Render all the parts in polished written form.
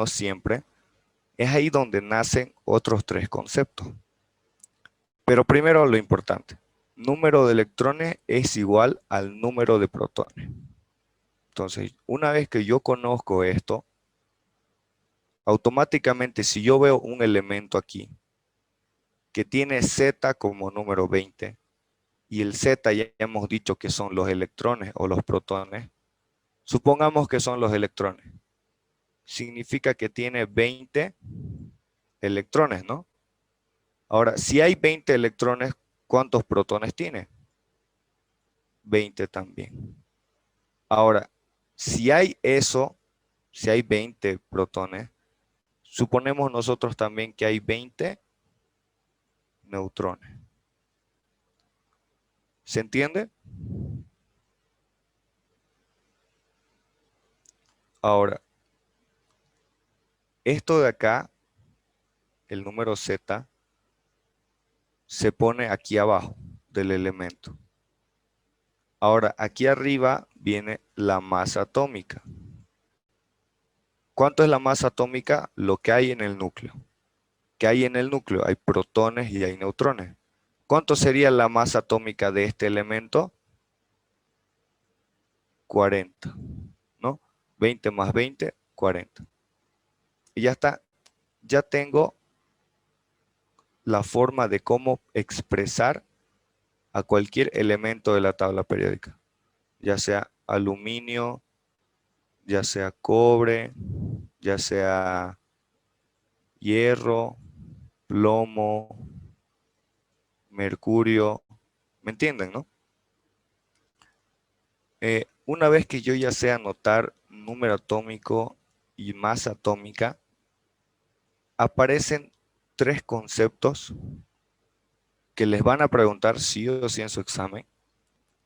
siempre, es ahí donde nacen otros tres conceptos. Pero primero lo importante. Número de electrones es igual al número de protones. Entonces, una vez que yo conozco esto, automáticamente si yo veo un elemento aquí que tiene Z como número 20, y el Z ya hemos dicho que son los electrones o los protones, supongamos que son los electrones. Significa que tiene 20 electrones, ¿no? Ahora, si hay 20 electrones, ¿cuántos protones tiene? 20 también. Ahora, si hay eso, si hay 20 protones, suponemos nosotros también que hay 20 neutrones. ¿Se entiende? Ahora, esto de acá, el número Z, se pone aquí abajo del elemento. Ahora, aquí arriba viene la masa atómica. ¿Cuánto es la masa atómica? Lo que hay en el núcleo. ¿Qué hay en el núcleo? Hay protones y hay neutrones. ¿Cuánto sería la masa atómica de este elemento? 40, ¿no? 20 más 20, 40. Y ya está. Ya tengo la forma de cómo expresar a cualquier elemento de la tabla periódica. Ya sea aluminio, ya sea cobre, ya sea hierro, plomo, mercurio. ¿Me entienden, no? Una vez que yo ya sé anotar número atómico y masa atómica, aparecen tres conceptos que les van a preguntar sí o sí en su examen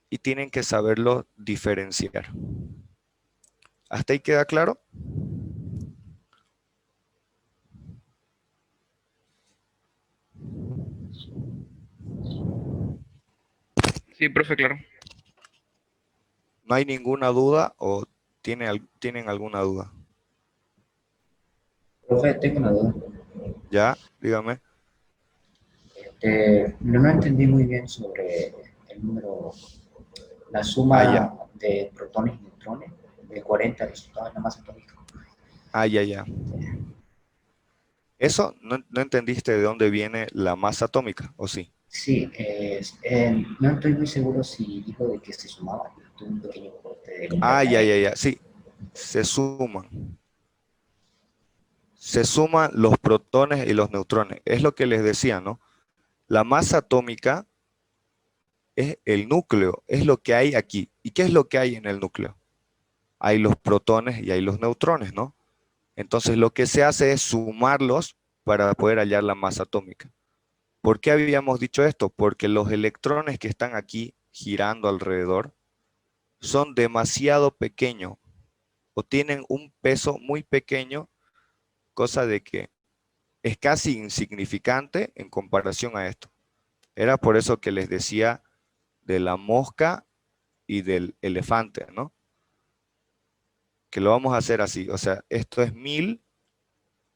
y tienen que saberlo diferenciar. ¿Hasta ahí queda claro? Sí, profe, claro. ¿No hay ninguna duda o tienen alguna duda? Profe, tengo una duda. ¿Ya? Dígame. No entendí muy bien sobre el número, la Ah, ya. suma de protones y neutrones, de 40 resultados en la masa atómica. Ah, ya, ya. ¿Eso no entendiste de dónde viene la masa atómica, o sí? Sí, no estoy muy seguro si dijo de que se sumaba. Tuve un pequeño corte de la Ah, internet ya, ya, ahí. ya. Sí, se suman. Se suman los protones y los neutrones. Es lo que les decía, ¿no? La masa atómica es el núcleo, es lo que hay aquí. ¿Y qué es lo que hay en el núcleo? Hay los protones y hay los neutrones, ¿no? Entonces lo que se hace es sumarlos para poder hallar la masa atómica. ¿Por qué habíamos dicho esto? Porque los electrones que están aquí girando alrededor son demasiado pequeños o tienen un peso muy pequeño, cosa de que es casi insignificante en comparación a esto. Era por eso que les decía de la mosca y del elefante, ¿no? Que lo vamos a hacer así, o sea, esto es 1000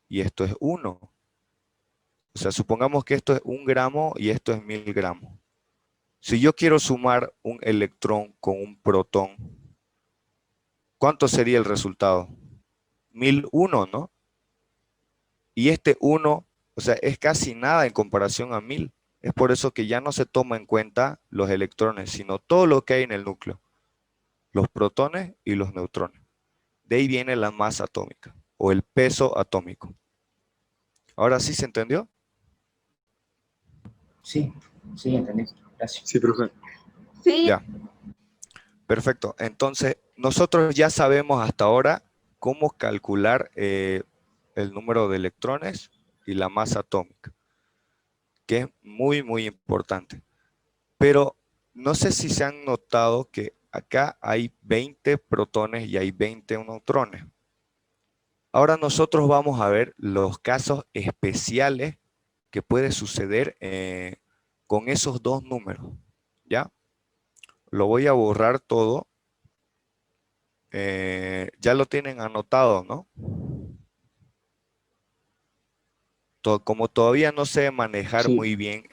y esto es 1. O sea, supongamos que esto es 1 gramo y esto es 1000 gramos. Si yo quiero sumar un electrón con un protón, ¿cuánto sería el resultado? 1001, ¿no? Y este 1, o sea, es casi nada en comparación a 1000. Es por eso que ya no se toma en cuenta los electrones, sino todo lo que hay en el núcleo, los protones y los neutrones. De ahí viene la masa atómica o el peso atómico. ¿Ahora sí se entendió? Sí, sí, entendí. Gracias. Sí, profe. Ya, perfecto. Entonces, nosotros ya sabemos hasta ahora cómo calcular el número de electrones y la masa atómica, que es muy, muy importante. Pero no sé si se han notado que acá hay 20 protones y hay 20 neutrones. Ahora nosotros vamos a ver los casos especiales que puede suceder con esos dos números. ¿Ya? Lo voy a borrar todo. Ya lo tienen anotado, ¿no? como todavía no sé manejar Sí. muy bien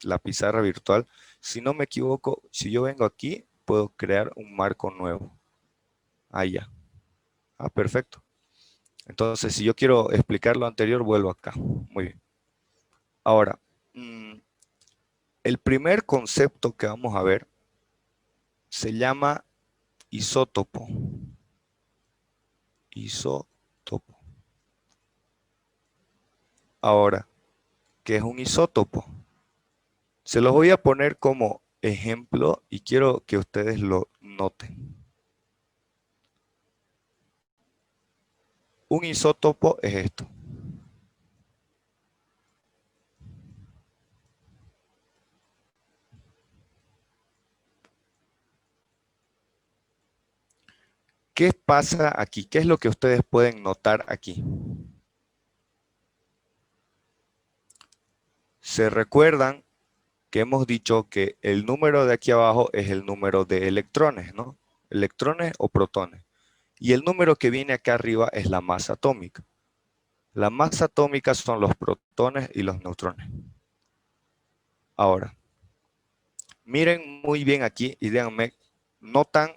la pizarra virtual, si no me equivoco, si yo vengo aquí, puedo crear un marco nuevo. Ah, ya. Ah, perfecto. Entonces, si yo quiero explicar lo anterior, vuelvo acá. Muy bien. Ahora, el primer concepto que vamos a ver se llama isótopo. Isótopo. Ahora, ¿qué es un isótopo? Se los voy a poner como ejemplo y quiero que ustedes lo noten. Un isótopo es esto. ¿Qué pasa aquí? ¿Qué es lo que ustedes pueden notar aquí? Se recuerdan que hemos dicho que el número de aquí abajo es el número de electrones, ¿no? Electrones o protones. Y el número que viene acá arriba es la masa atómica. La masa atómica son los protones y los neutrones. Ahora, miren muy bien aquí y díganme, notan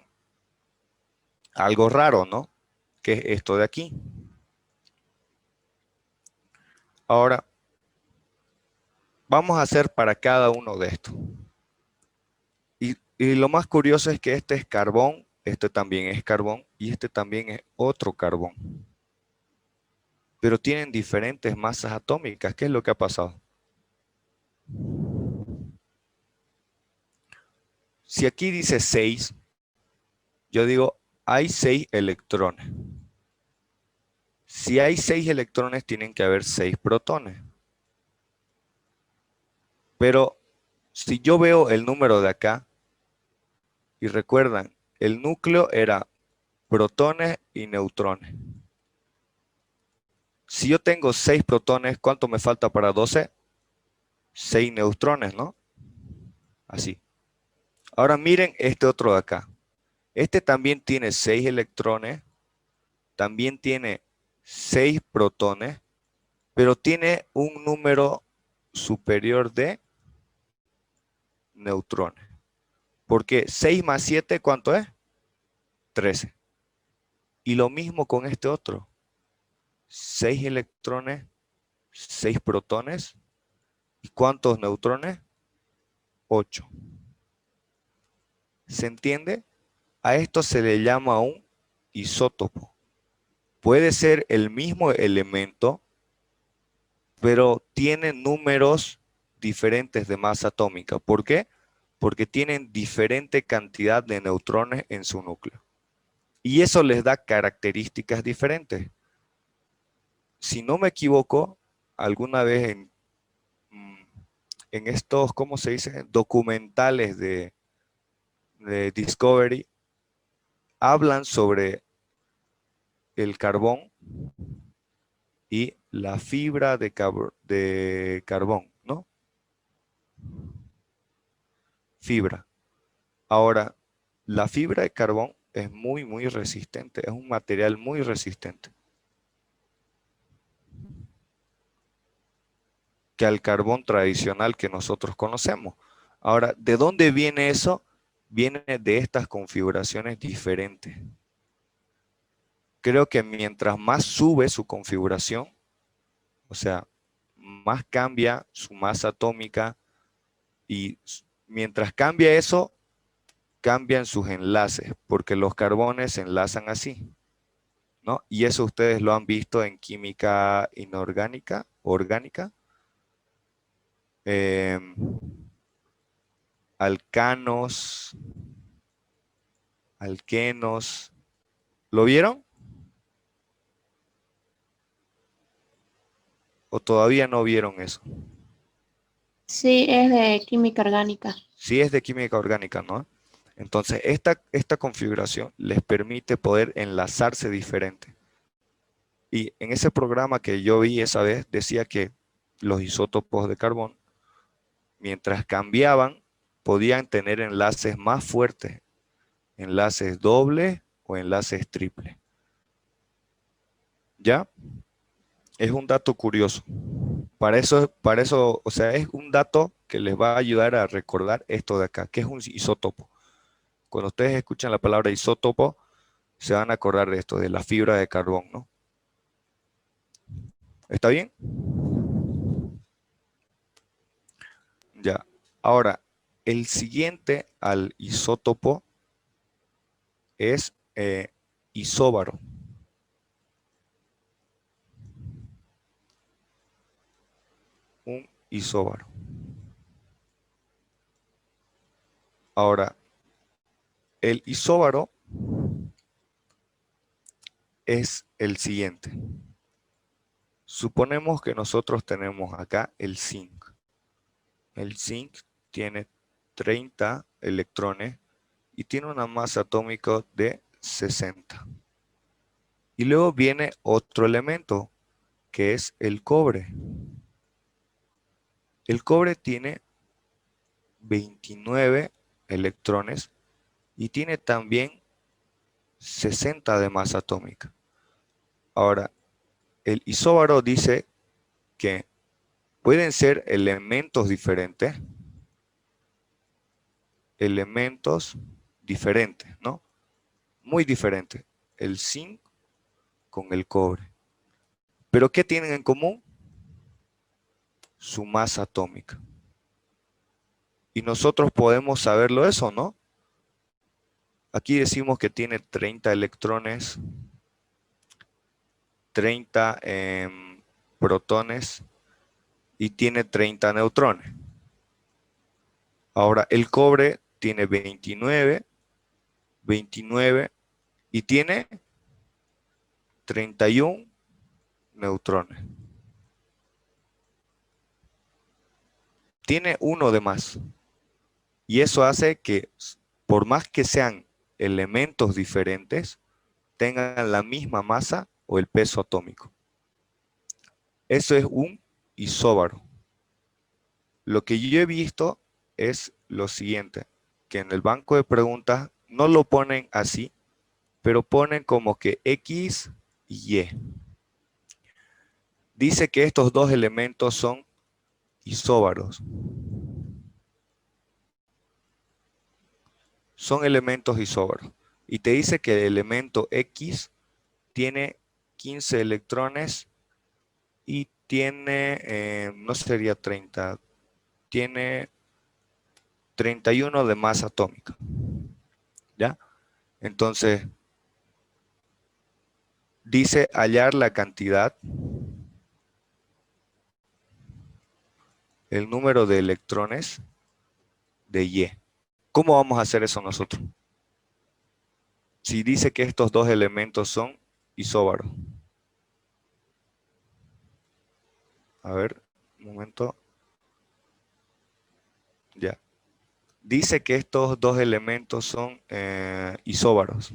algo raro, ¿no? ¿Qué es esto de aquí? Ahora, vamos a hacer para cada uno de estos. Y lo más curioso es que este es carbón, este también es carbón y este también es otro carbón. Pero tienen diferentes masas atómicas. ¿Qué es lo que ha pasado? Si aquí dice 6, yo digo, hay 6 electrones. Si hay 6 electrones, tienen que haber 6 protones. Pero si yo veo el número de acá, y recuerdan, el núcleo era protones y neutrones. Si yo tengo 6 protones, ¿cuánto me falta para 12? 6 neutrones, ¿no? Así. Ahora miren este otro de acá. Este también tiene 6 electrones, también tiene 6 protones, pero tiene un número superior de neutrones. Porque 6 más 7, ¿cuánto es? 13. Y lo mismo con este otro. 6 electrones, 6 protones. ¿Y cuántos neutrones? 8. ¿Se entiende? A esto se le llama un isótopo. Puede ser el mismo elemento, pero tiene números diferentes de masa atómica. ¿Por qué? Porque tienen diferente cantidad de neutrones en su núcleo. Y eso les da características diferentes. Si no me equivoco, alguna vez en estos, ¿cómo se dice? Documentales de Discovery, hablan sobre el carbón y la fibra de carbón, ¿no? Fibra. Ahora, la fibra de carbón es muy resistente, es un material muy resistente que al carbón tradicional que nosotros conocemos. Ahora, ¿de dónde viene eso? Viene de estas configuraciones diferentes. Creo que mientras más sube su configuración, o sea, más cambia su masa atómica y mientras cambia eso, cambian sus enlaces, porque los carbones se enlazan así, ¿no? Y eso ustedes lo han visto en química inorgánica, orgánica, em, alcanos, alquenos. ¿Lo vieron? ¿O todavía no vieron eso? Sí, es de química orgánica. Sí es de química orgánica, ¿no? Entonces, esta configuración les permite poder enlazarse diferente. Y en ese programa que yo vi esa vez, decía que los isótopos de carbón, mientras cambiaban, podían tener enlaces más fuertes, enlaces dobles o enlaces triples. ¿Ya? Es un dato curioso. Para eso, o sea, es un dato que les va a ayudar a recordar esto de acá, que es un isótopo. Cuando ustedes escuchan la palabra isótopo, se van a acordar de esto, de la fibra de carbón, ¿no? ¿Está bien? Ya. Ahora, el siguiente al isótopo es isóbaro. Un isóbaro. Ahora, el isóbaro es el siguiente. Suponemos que nosotros tenemos acá el zinc. El zinc tiene 30 electrones y tiene una masa atómica de 60. Y luego viene otro elemento, que es el cobre. El cobre tiene 29 electrones y tiene también 60 de masa atómica. Ahora, el isóbaro dice que pueden ser elementos diferentes, ¿no? Muy diferentes. El zinc con el cobre. ¿Pero qué tienen en común? Su masa atómica. Y nosotros podemos saberlo eso, ¿no? Aquí decimos que tiene 30 electrones, 30 protones y tiene 30 neutrones. Ahora, el cobre tiene 29 y tiene 31 neutrones. Tiene uno de más. Y eso hace que, por más que sean elementos diferentes, tengan la misma masa o el peso atómico. Eso es un isóbaro. Lo que yo he visto es lo siguiente, que en el banco de preguntas no lo ponen así, pero ponen como que X y Y. Dice que estos dos elementos son isóbaros. Son elementos isóbaros. Y te dice que el elemento X tiene 15 electrones y tiene, no sería 30, tiene 31 de masa atómica. ¿Ya? Entonces, dice hallar la cantidad, el número de electrones de Y. ¿Cómo vamos a hacer eso nosotros? Si dice que estos dos elementos son isóbaros. A ver, un momento. Ya. Dice que estos dos elementos son isóbaros.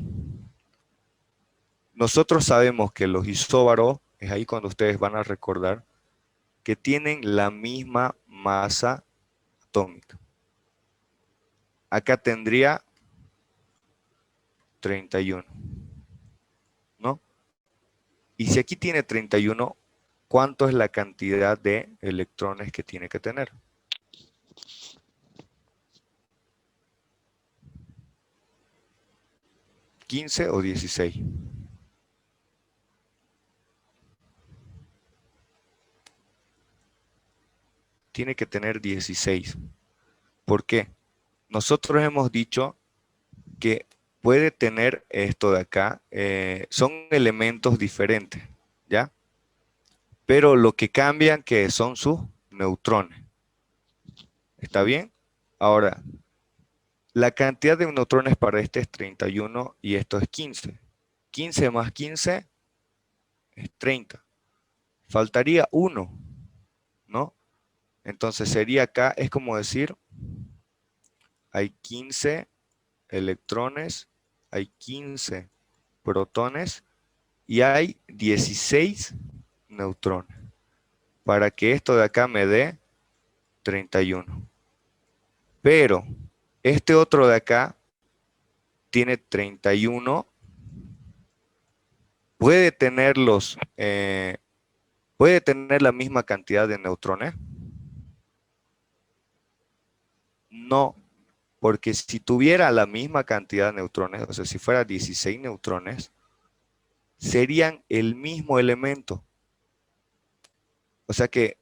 Nosotros sabemos que los isóbaros, es ahí cuando ustedes van a recordar, que tienen la misma masa atómica. Acá tendría 31, ¿no? Y si aquí tiene 31, ¿cuánto es la cantidad de electrones que tiene que tener? ¿15 o 16? Tiene que tener 16. ¿Por qué? Nosotros hemos dicho que puede tener esto de acá, son elementos diferentes, ¿ya? Pero lo que cambian que son sus neutrones. ¿Está bien? Ahora, la cantidad de neutrones para este es 31 y esto es 15. 15 más 15 es 30. Faltaría 1, ¿no? Entonces sería acá, es como decir, hay 15 electrones, hay 15 protones y hay 16 neutrones. Para que esto de acá me dé 31. Pero este otro de acá tiene 31. Puede tener ¿Puede tener la misma cantidad de neutrones? No, porque si tuviera la misma cantidad de neutrones, o sea, si fuera 16 neutrones, serían el mismo elemento. O sea que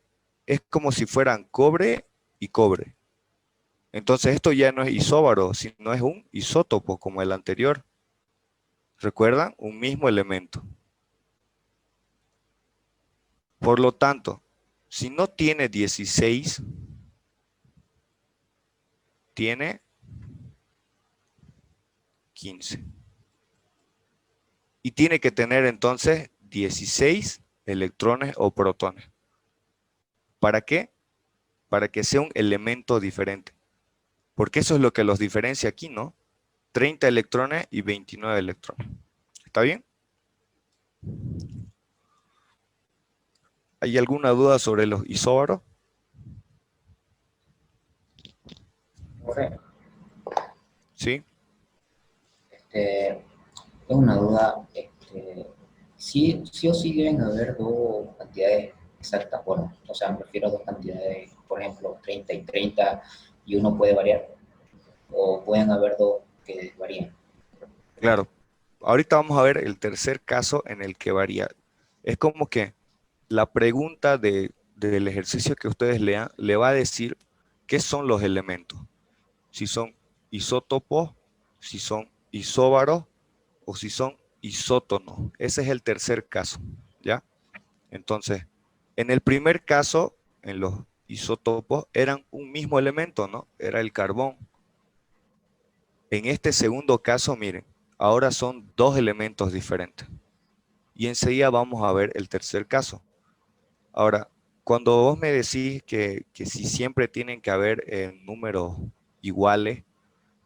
es como si fueran cobre y cobre. Entonces esto ya no es isóbaro, sino es un isótopo como el anterior. ¿Recuerdan? Un mismo elemento. Por lo tanto, si no tiene 16, tiene 15. Y tiene que tener entonces 16 electrones o protones. ¿Para qué? Para que sea un elemento diferente. Porque eso es lo que los diferencia aquí, ¿no? 30 electrones y 29 electrones. ¿Está bien? ¿Hay alguna duda sobre los isóbaros? Profe, ¿Sí? tengo una duda. Sí o sí deben haber dos cantidades exactas, bueno, o sea, me refiero a dos cantidades, por ejemplo, 30 y 30, y uno puede variar, o pueden haber dos que varían. Claro. Ahorita vamos a ver el tercer caso en el que varía. Es como que la pregunta del ejercicio que ustedes lean le va a decir qué son los elementos. Si son isótopos, si son isóbaros o si son isótonos. Ese es el tercer caso, ¿ya? Entonces, en el primer caso, en los isótopos, eran un mismo elemento, ¿no? Era el carbón. En este segundo caso, miren, ahora son dos elementos diferentes. Y enseguida vamos a ver el tercer caso. Ahora, cuando vos me decís que si siempre tienen que haber números iguales,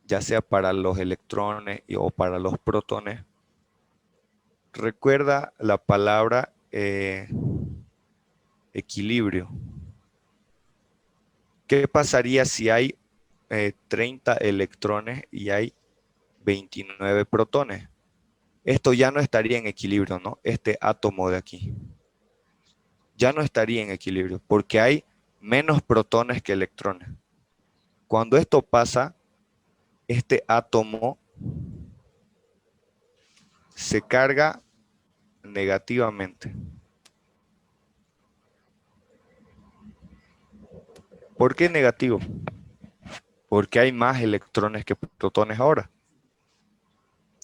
ya sea para los electrones o para los protones, recuerda la palabra equilibrio. ¿Qué pasaría si hay 30 electrones y hay 29 protones? Esto ya no estaría en equilibrio, ¿no? Este átomo de aquí. Ya no estaría en equilibrio porque hay menos protones que electrones. Cuando esto pasa, este átomo se carga negativamente. ¿Por qué negativo? Porque hay más electrones que protones ahora.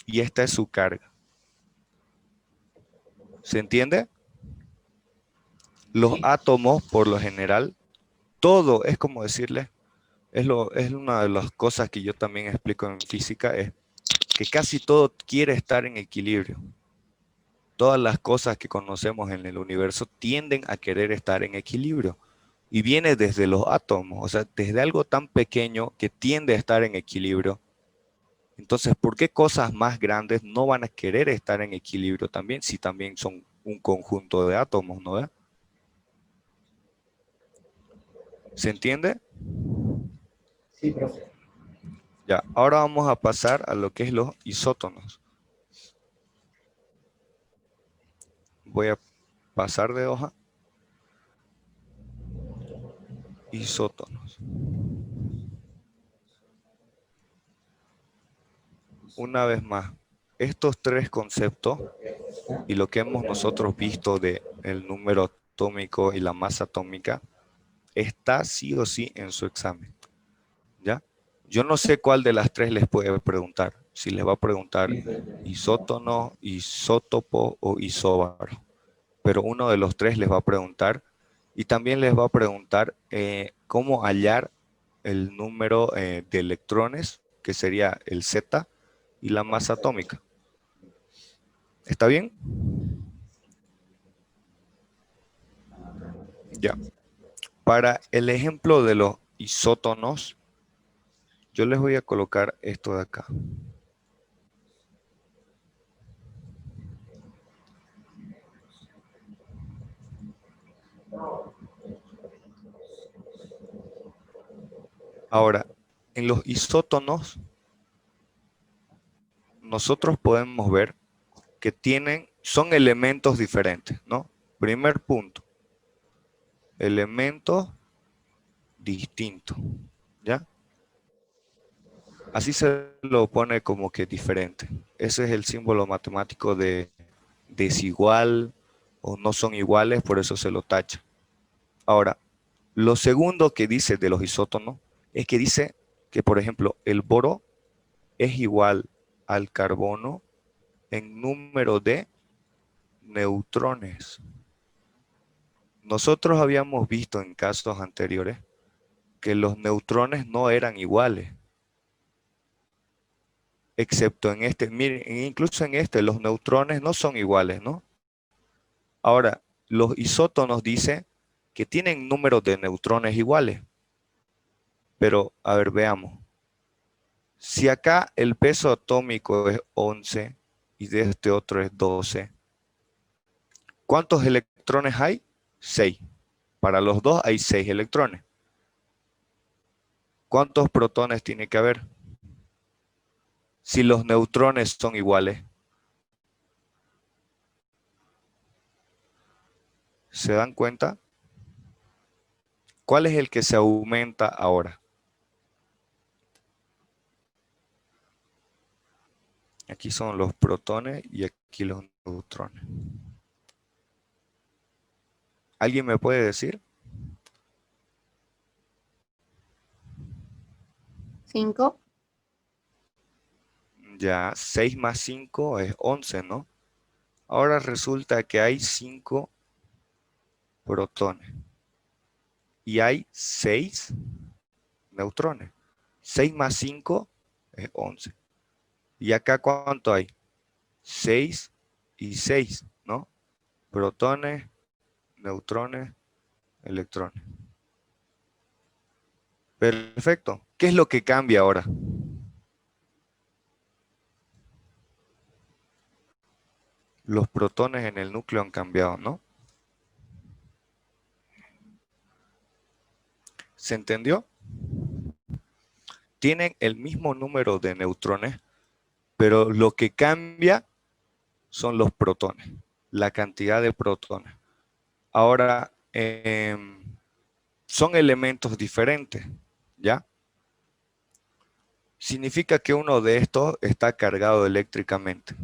Y esta es su carga. ¿Se entiende? Los Sí, átomos, por lo general, todo es como decirle, es una de las cosas que yo también explico en física, es que casi todo quiere estar en equilibrio. Todas las cosas que conocemos en el universo tienden a querer estar en equilibrio. Y viene desde los átomos, o sea, desde algo tan pequeño que tiende a estar en equilibrio. Entonces, ¿por qué cosas más grandes no van a querer estar en equilibrio también si también son un conjunto de átomos, ¿no ve? ¿Se entiende? sí, profe. Ya, ahora vamos a pasar a lo que es los isótonos. Voy a pasar de hoja. Isótonos. Una vez más, estos tres conceptos y lo que hemos nosotros visto de el número atómico y la masa atómica está sí o sí en su examen, ¿ya? Yo no sé cuál de las tres les puede preguntar. Si les va a preguntar isótono, isótopo o isóbaro. Pero uno de los tres les va a preguntar y también les va a preguntar cómo hallar el número de electrones, que sería el Z, y la masa atómica. ¿Está bien? Ya. Para el ejemplo de los isótonos, yo les voy a colocar esto de acá. Ahora, en los isótonos, nosotros podemos ver que son elementos diferentes, ¿no? Primer punto, elementos distintos, ¿ya? Así se lo pone como que diferente. Ese es el símbolo matemático de desigual o no son iguales, por eso se lo tacha. Ahora, lo segundo que dice de los isótonos es que dice que, por ejemplo, el boro es igual al carbono en número de neutrones. Nosotros habíamos visto en casos anteriores que los neutrones no eran iguales, excepto en este. Miren, incluso en este, los neutrones no son iguales, ¿no? Ahora, los isótonos dicen que tienen números de neutrones iguales. Pero, a ver, veamos. Si acá el peso atómico es 11 y de este otro es 12, ¿cuántos electrones hay? 6. Para los dos hay 6 electrones. ¿Cuántos protones tiene que haber? Si los neutrones son iguales. ¿Se dan cuenta? ¿Cuál es el que se aumenta ahora? Aquí son los protones y aquí los neutrones. ¿Alguien me puede decir? 5. Ya, 6 más 5 es 11, ¿no? Ahora resulta que hay 5 protones y hay 6 neutrones. 6 más 5 es 11. ¿Y acá cuánto hay? 6 y 6, ¿no? Protones, neutrones, electrones. Perfecto. ¿Qué es lo que cambia ahora? Los protones en el núcleo han cambiado, ¿no? ¿Se entendió? Tienen el mismo número de neutrones, pero lo que cambia son los protones, la cantidad de protones. Ahora, son elementos diferentes, ¿ya? Significa que uno de estos está cargado eléctricamente.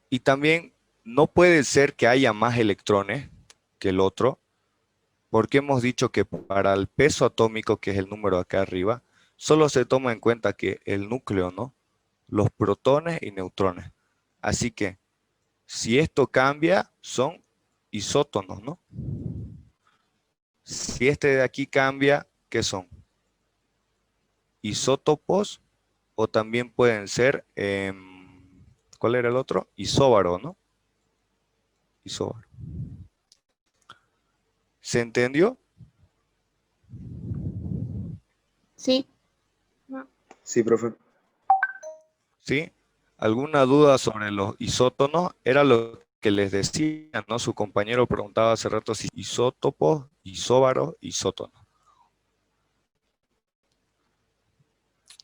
Y también no puede ser que haya más electrones que el otro, porque hemos dicho que para el peso atómico, que es el número acá arriba, solo se toma en cuenta que el núcleo, ¿no? Los protones y neutrones. Así que, si esto cambia, son isótonos, ¿no? Si este de aquí cambia, ¿qué son? Isótopos, o también pueden ser, ¿cuál era el otro? Isóbaro, ¿no? Isóbaro. ¿Se entendió? Sí. Sí, profe. ¿Sí? ¿Alguna duda sobre los isótonos? Era lo que les decía, ¿no? Su compañero preguntaba hace rato si isótopos, isóbaros, isótonos.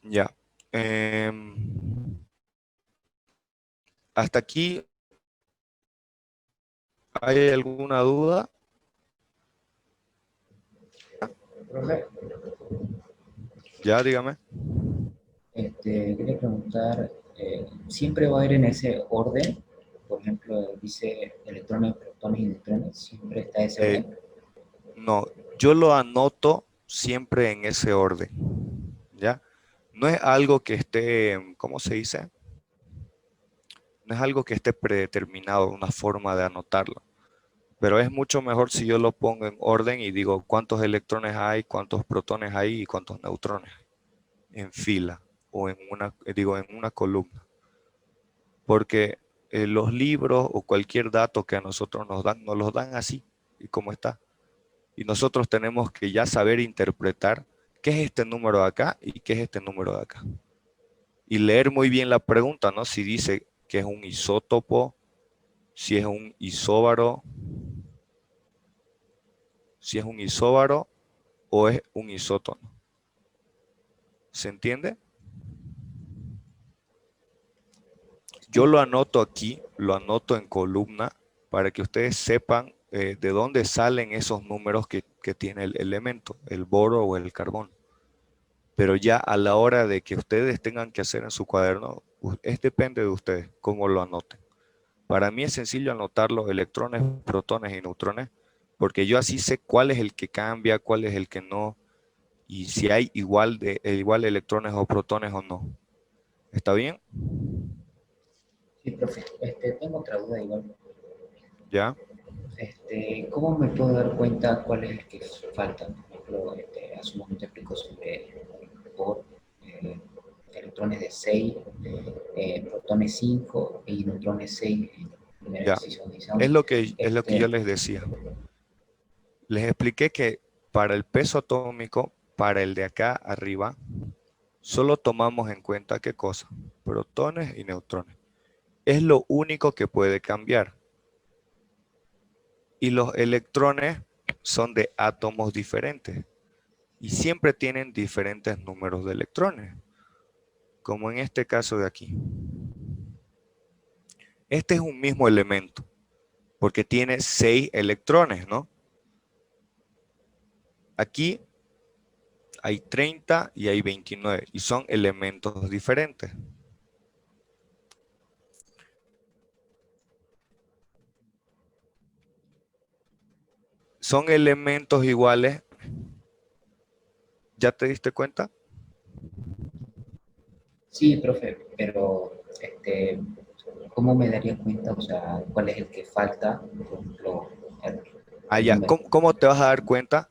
Ya. Hasta aquí, ¿hay alguna duda? Profe, Ya, dígame. quería preguntar, ¿siempre va a ir en ese orden? Por ejemplo, dice electrones, protones y neutrones, ¿siempre está ese Eh, orden? no, yo lo anoto siempre en ese orden, ¿ya? No es algo que esté, ¿cómo se dice? No es algo que esté predeterminado, una forma de anotarlo. Pero es mucho mejor si yo lo pongo en orden y digo cuántos electrones hay, cuántos protones hay y cuántos neutrones en fila o en una columna. Porque los libros o cualquier dato que a nosotros nos los dan así y como está. Y nosotros tenemos que ya saber interpretar qué es este número de acá y qué es este número de acá. Y leer muy bien la pregunta, ¿no? Si dice que es un isótopo, si es un isóbaro, si es un isóbaro o es un isótono. ¿Se entiende? Yo lo anoto aquí, lo anoto en columna para que ustedes sepan de dónde salen esos números que tiene el elemento, el boro o el carbón. Pero ya a la hora de que ustedes tengan que hacer en su cuaderno, depende de ustedes cómo lo anoten. Para mí es sencillo anotar los electrones, protones y neutrones, porque yo así sé cuál es el que cambia, cuál es el que no, y si hay igual electrones o protones o no. ¿Está bien? Sí, profe. Tengo otra duda igual. ¿Ya? ¿Cómo me puedo dar cuenta cuál es el que falta? Por ejemplo, hace un momento explicó sobre por electrones de 6, protones 5 y neutrones 6 en el primer Ya. ejercicio donde Es hicimos. lo que yo les decía. Les expliqué que para el peso atómico, para el de acá arriba, solo tomamos en cuenta ¿qué cosa? Protones y neutrones. Es lo único que puede cambiar. Y los electrones son de átomos diferentes. Y siempre tienen diferentes números de electrones. Como en este caso de aquí. Este es un mismo elemento. Porque tiene 6 electrones, ¿no? Aquí hay 30 y hay 29. Y son elementos diferentes. Son elementos iguales. ¿Ya te diste cuenta? Sí, profe, pero ¿cómo me daría cuenta? O sea, ¿cuál es el que falta? Por ejemplo, el Allá. número. ¿Cómo te vas a dar cuenta?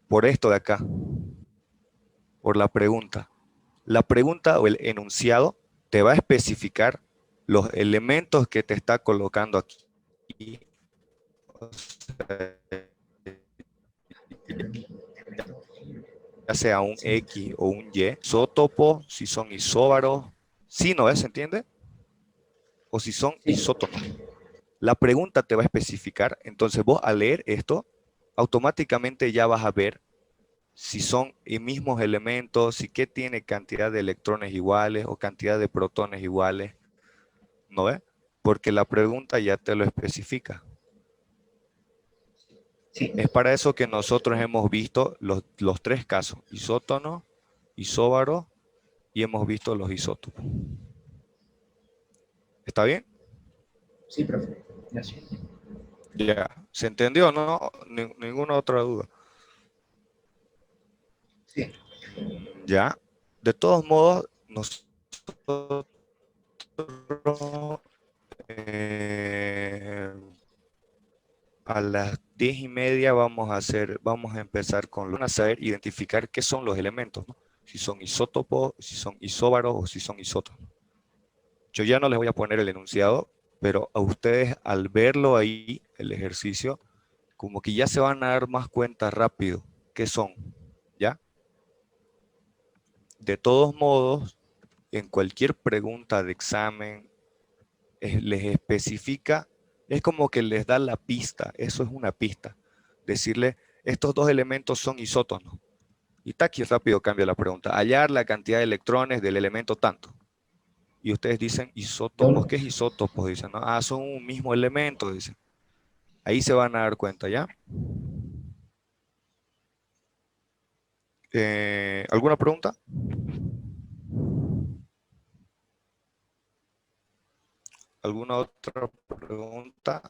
Por esto de acá. Por la pregunta. La pregunta o el enunciado te va a especificar los elementos que te está colocando aquí. O sea, ya sea un Sí, X o un Y, isótopo, si son isóbaros, si no es, ¿entiende? O si son sí, isótonos. La pregunta te va a especificar, entonces vos al leer esto, automáticamente ya vas a ver si son mismos elementos, si qué tiene cantidad de electrones iguales o cantidad de protones iguales, ¿no ves? Porque la pregunta ya te lo especifica. sí. Es para eso que nosotros hemos visto los 3 casos, isótonos, isóbaros y hemos visto los isótopos. ¿Está bien? Sí, profe. Gracias. Ya. ¿Se entendió? No, ninguna otra duda. Sí. Ya. De todos modos, nosotros a las 10:30 vamos a empezar con a saber identificar qué son los elementos, ¿no? Si son isótopos, si son isóbaros o si son isótonos. Yo ya no les voy a poner el enunciado, pero a ustedes al verlo ahí, el ejercicio, como que ya se van a dar más cuenta rápido qué son, ¿ya? De todos modos, en cualquier pregunta de examen, les especifica, es como que les da la pista, eso es una pista. Decirle, estos 2 elementos son isótonos. Y aquí rápido cambia la pregunta. Hallar la cantidad de electrones del elemento tanto. Y ustedes dicen isótopos. Yo, ¿Qué es isótopos? Dicen, ¿no? Ah, son un mismo elemento, dicen. Ahí se van a dar cuenta, ¿ya? ¿Alguna pregunta? ¿Alguna otra pregunta?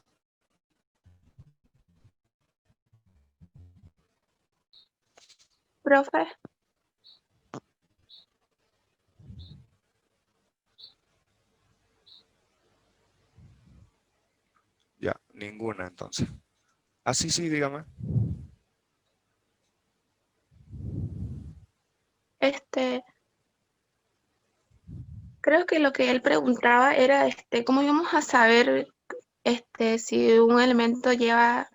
Profe, Ya, ninguna entonces. Así sí, dígame. este, creo que lo que él preguntaba era, ¿cómo íbamos a saber, si un elemento lleva,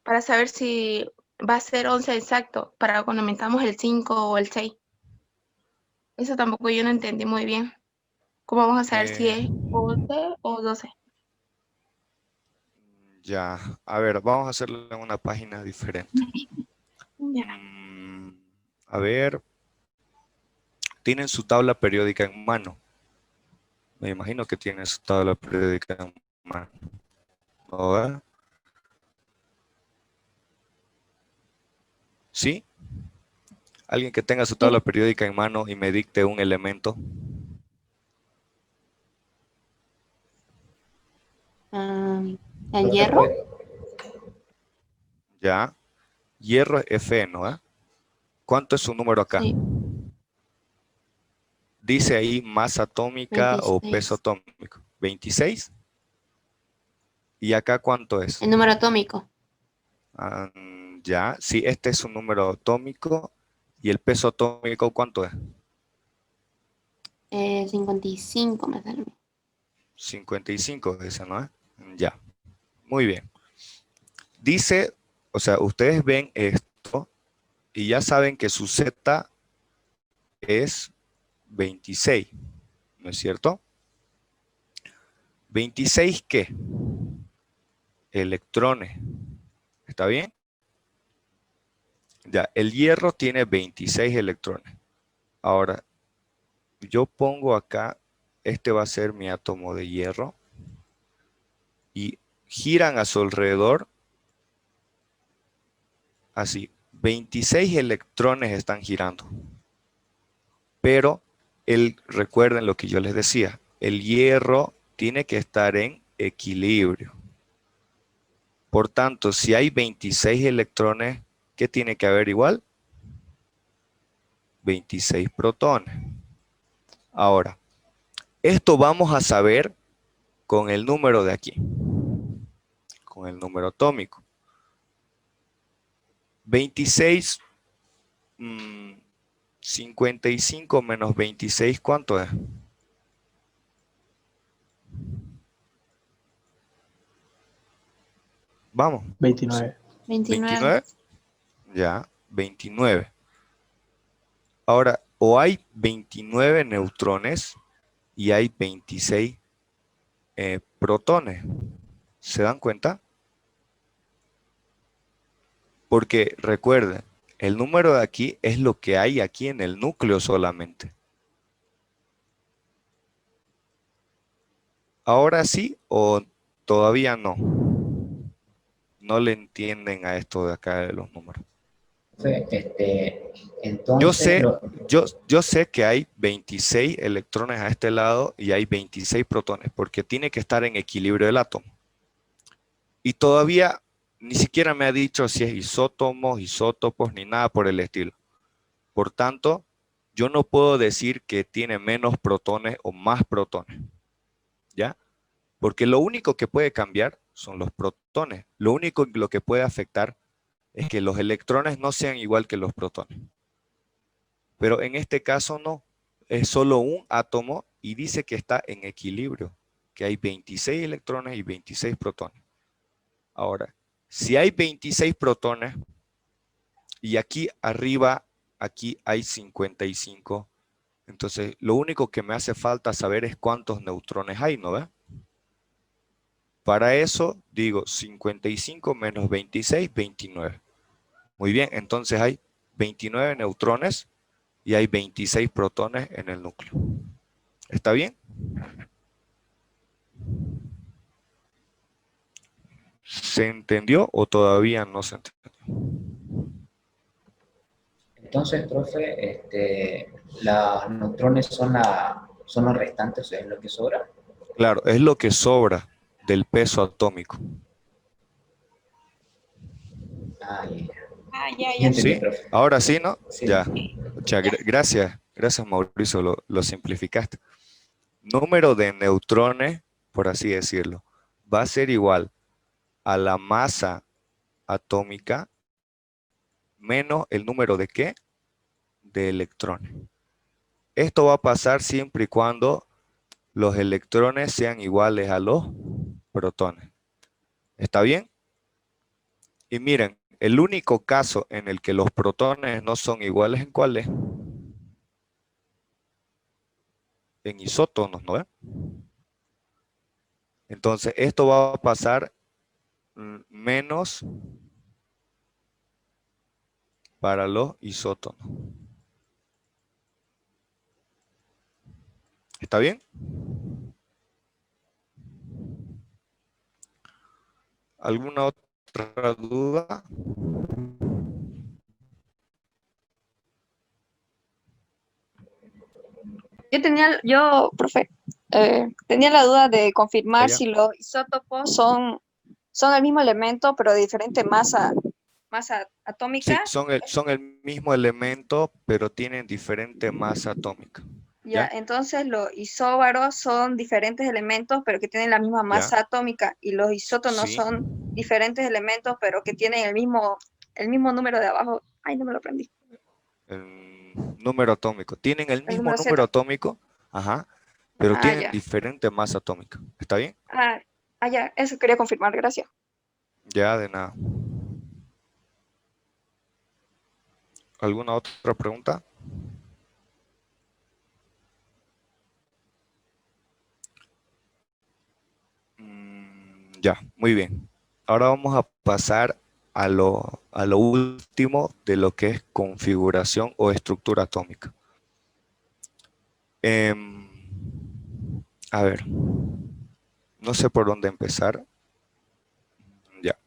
para saber si va a ser 11 exacto, para cuando metamos el 5 o el 6? Eso tampoco yo no entendí muy bien. ¿Cómo vamos a saber si Eh, es 11 o 12? ya, a ver, vamos a hacerlo en una página diferente. Ya. Mm, a ver, tienen su tabla periódica en mano. Me imagino que tienen su tabla periódica en mano. ¿No? ¿Sí? Alguien que tenga su tabla periódica en mano y me dicte un elemento. ¿El Profe, hierro? pues, Ya. Hierro es Fe, ¿no? ¿Cuánto es su número acá? Sí, Dice ahí masa atómica o peso 26. atómico. 26. ¿Y acá cuánto es? El número atómico. Ya, sí, este es un número atómico. ¿Y el peso atómico cuánto es? 55 me sale. 55, ese, ¿no es? Ya, muy bien. Dice, o sea, ustedes ven esto y ya saben que su Z es 26, ¿no es cierto? ¿26 qué? Electrones. ¿Está bien? Ya, el hierro tiene 26 electrones. Ahora, yo pongo acá, este va a ser mi átomo de hierro, y giran a su alrededor, así, 26 electrones están girando. Pero, recuerden lo que yo les decía, el hierro tiene que estar en equilibrio. Por tanto, si hay 26 electrones, ¿qué tiene que haber igual? 26 protones. Ahora, esto vamos a saber con el número de aquí, con el número atómico. 26, 55 menos 26, ¿cuánto es? Vamos. 29. 29. 29. Ya, 29. Ahora, o hay 29 neutrones y hay 26 protones. ¿Se dan cuenta? Porque recuerden, el número de aquí es lo que hay aquí en el núcleo solamente. ¿Ahora sí o todavía no? No le entienden a esto de acá de los números. Yo entonces, sé, yo sé que hay 26 electrones a este lado y hay 26 protones, porque tiene que estar en equilibrio el átomo. Y todavía ni siquiera me ha dicho si es isótomos, isótopos, ni nada por el estilo. Por tanto, yo no puedo decir que tiene menos protones o más protones, ¿ya? Porque lo único que puede cambiar son los protones. Lo único lo que puede afectar es que los electrones no sean igual que los protones. Pero en este caso no, es solo un átomo y dice que está en equilibrio, que hay 26 electrones y 26 protones. Ahora, si hay 26 protones y aquí arriba, aquí hay 55, entonces lo único que me hace falta saber es cuántos neutrones hay, ¿no ve? Para eso digo 55 menos 26, 29. Muy bien, entonces hay 29 neutrones y hay 26 protones en el núcleo. ¿Está bien? ¿Se entendió o todavía no se entendió? entonces, profe, los neutrones son los restantes, o sea, es lo que sobra. Claro, es lo que sobra del peso atómico. Ah, ya. Ya, Ya entendí, ¿Sí? profe. Ahora sí, ¿no? Sí. Ya. Gracias. Gracias, Mauricio. Lo simplificaste. Número de neutrones, por así decirlo, va a ser igual a la masa atómica menos el número de ¿qué? De electrones. Esto va a pasar siempre y cuando los electrones sean iguales a los protones. ¿Está bien? Y miren, el único caso en el que los protones no son iguales, ¿en cuál es? En isótonos, ¿no? Entonces, esto va a pasar menos para los isótonos. ¿Está bien? ¿Alguna otra duda? Profe, tenía la duda de confirmar Vaya. si los isótopos son el mismo elemento, pero de diferente masa Sí, atómica. son el mismo elemento, pero tienen diferente masa atómica. Ya, ¿Ya? entonces los isóbaros son diferentes elementos, pero que tienen la misma ¿Ya? masa atómica, y los isótonos Sí. son diferentes elementos, pero que tienen el mismo número de abajo. Ay, no me lo aprendí. El número atómico. Tienen el El mismo número número Z. atómico, ajá, pero Ah, tienen ya. diferente masa atómica. ¿Está bien? Ya. Eso quería confirmar, gracias. Ya, de nada. ¿Alguna otra pregunta? Ya, muy bien. Ahora vamos a pasar a lo último de lo que es configuración o estructura atómica. A ver, no sé por dónde empezar. Ya.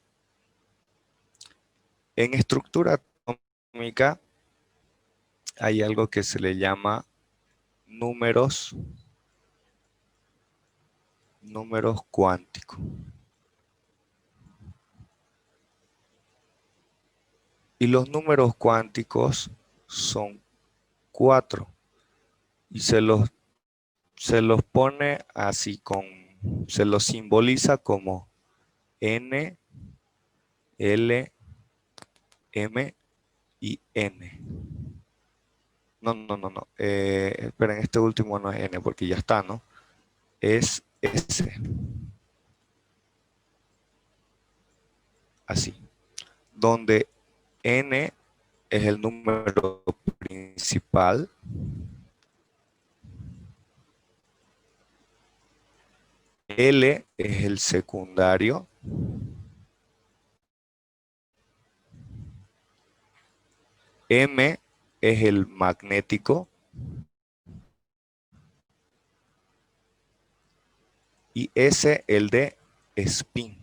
En estructura atómica hay algo que se le llama números cuánticos. Y los números cuánticos son 4 y se los pone así se los simboliza como N, L, M y N. No. Esperen, este último no es N porque ya está, ¿no? Es S. Así. Donde N es el número principal. L es el secundario. M es el magnético. Y S el de spin.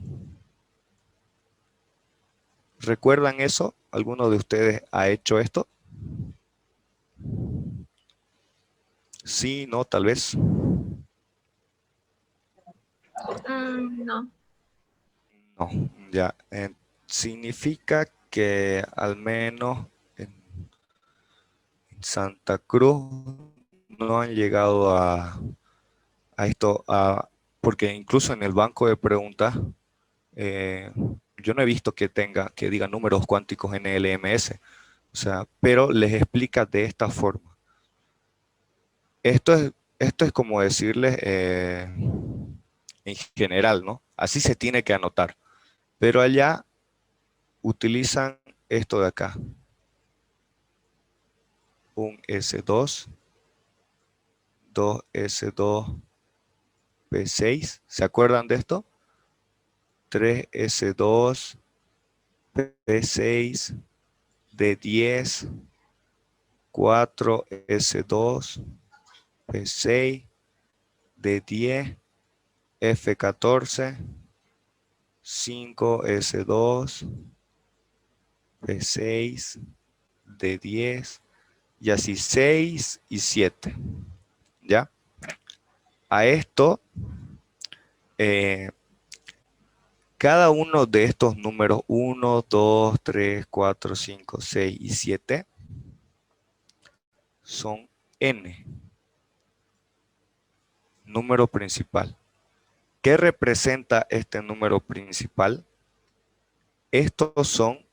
¿Recuerdan eso? ¿Alguno de ustedes ha hecho esto? Sí, no, tal vez. No. No, ya. Significa que al menos en Santa Cruz no han llegado a esto, porque incluso en el banco de preguntas, yo no he visto que diga números cuánticos en el LMS, o sea, pero les explica de esta forma. Esto es como decirles en general, ¿no? Así se tiene que anotar, pero allá utilizan esto de acá, un S2, 2S2P6, ¿se acuerdan de esto? 3S2P6, D10, 4S2P6, D10, F14, 5S2P6, D10, y así 6 y 7, ¿ya? A esto, cada uno de estos números 1, 2, 3, 4, 5, 6 y 7 son N, número principal. ¿Qué representa este número principal? Estos son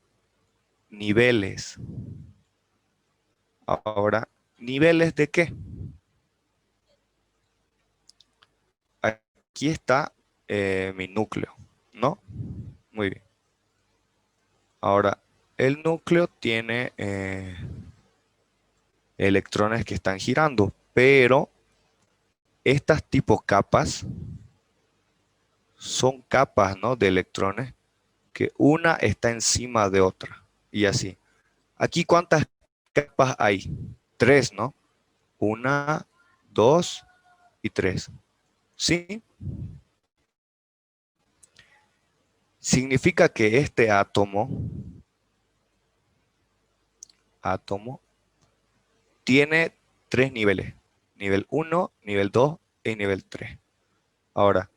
niveles. Ahora, ¿niveles de qué? Aquí está mi núcleo, ¿no? Muy bien. Ahora, el núcleo tiene electrones que están girando, pero estas tipos capas son capas, ¿no?, de electrones que una está encima de otra y así. Aquí, ¿cuántas capas hay? 3, ¿no? 1, 2 y 3. ¿Sí? Significa que este átomo tiene 3 niveles. nivel 1, nivel 2 y nivel 3. Ahora,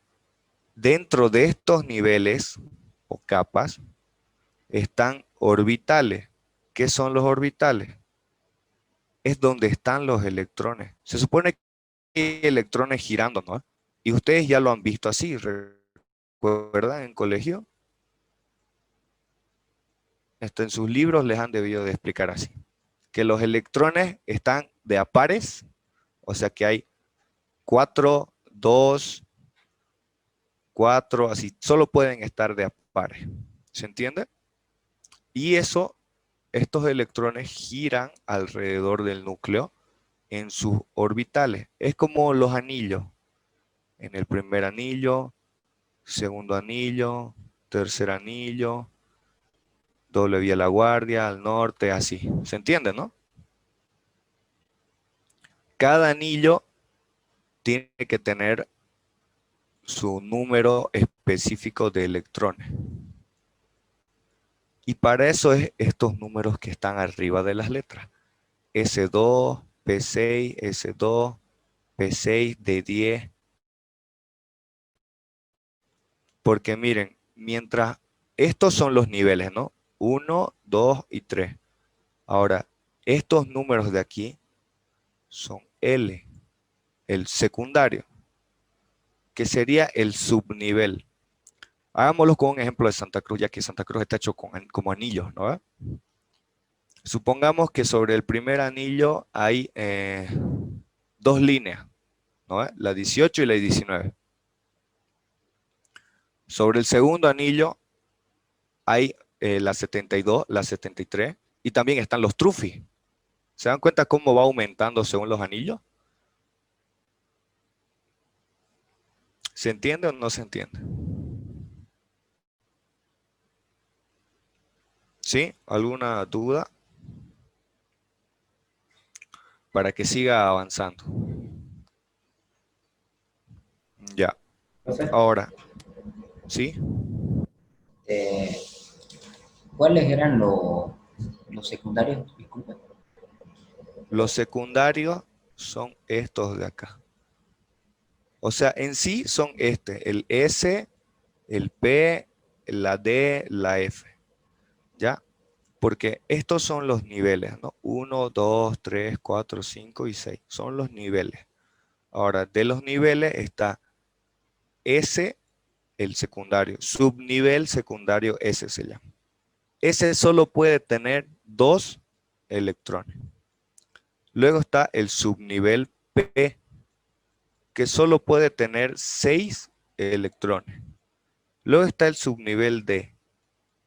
dentro de estos niveles o capas están orbitales. ¿Qué son los orbitales? Es donde están los electrones. Se supone que hay electrones girando, ¿no? Y ustedes ya lo han visto así, ¿recuerdan en colegio? En sus libros les han debido de explicar así. Que los electrones están de a pares, o sea que hay 4, 2, 4, así, solo pueden estar de a pares. ¿Se entiende? Y estos electrones giran alrededor del núcleo en sus orbitales. Es como los anillos. En el primer anillo, segundo anillo, tercer anillo, doble vía La Guardia, al norte, así. ¿Se entiende, no? Cada anillo tiene que tener su número específico de electrones. Y para eso es estos números que están arriba de las letras. S2, P6, S2, P6, D10. Porque miren, mientras estos son los niveles, ¿no? 1, 2 y 3. Ahora, estos números de aquí son L, el secundario, que sería el subnivel. Hagámoslo con un ejemplo de Santa Cruz, ya que Santa Cruz está hecho como anillos, ¿no? Supongamos que sobre el primer anillo hay 2 líneas, ¿no? La 18 y la 19. Sobre el segundo anillo hay la 72, la 73 y también están los trufis. ¿Se dan cuenta cómo va aumentando según los anillos? ¿Se entiende o no se entiende? ¿Sí? ¿Alguna duda? Para que siga avanzando. Ya. Profe, Ahora, ¿sí? eh, ¿cuáles eran los secundarios? Disculpe. Los secundarios son estos de acá. O sea, en sí son el S, el P, la D, la F. ¿Ya? Porque estos son los niveles, ¿no? 1, 2, 3, 4, 5 y 6. Son los niveles. Ahora, de los niveles está S, el secundario. Subnivel secundario S se llama. S solo puede tener 2 electrones. Luego está el subnivel P, que solo puede tener 6 electrones. Luego está el subnivel D,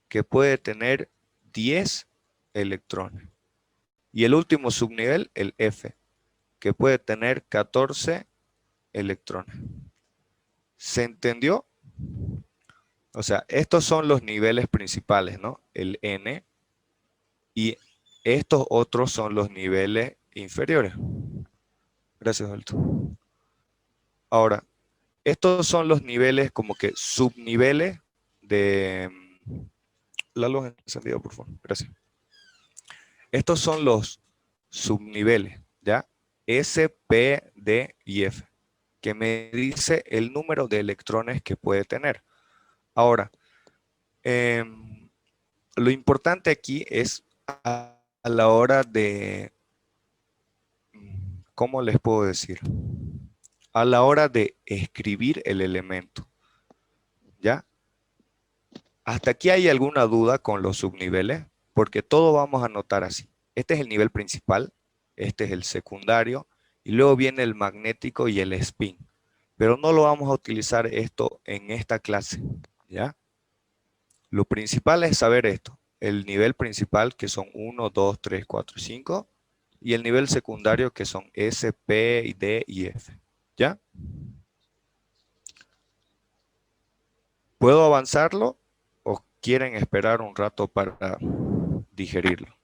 que puede tener 10 electrones. Y el último subnivel, el F, que puede tener 14 electrones. ¿Se entendió? O sea, estos son los niveles principales, ¿no? El N. Y estos otros son los niveles inferiores. Gracias, Alto. Ahora, estos son los niveles como que subniveles de... La luz encendida, por favor. Gracias. Estos son los subniveles, ¿ya? S, P, D y F, que me dice el número de electrones que puede tener. Ahora, lo importante aquí es a la hora de... ¿Cómo les puedo decir? A la hora de escribir el elemento, ¿ya? ¿Hasta aquí hay alguna duda con los subniveles? Porque todo vamos a anotar así. Este es el nivel principal, este es el secundario, y luego viene el magnético y el spin. Pero no lo vamos a utilizar esto en esta clase, ¿ya? Lo principal es saber esto. El nivel principal, que son 1, 2, 3, 4, 5, y el nivel secundario, que son S, P, D y F, ¿ya? ¿Puedo avanzarlo o quieren esperar un rato para digerirlo?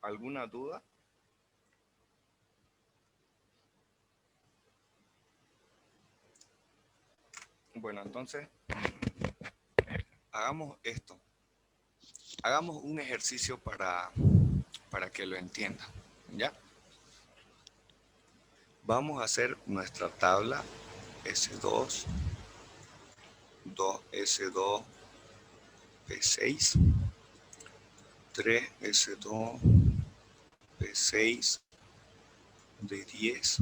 ¿Alguna duda? Bueno, entonces, hagamos esto. Hagamos un ejercicio para que lo entiendan, ¿ya? Vamos a hacer nuestra tabla S2, 2S2, P6, 3S2, P6, D10,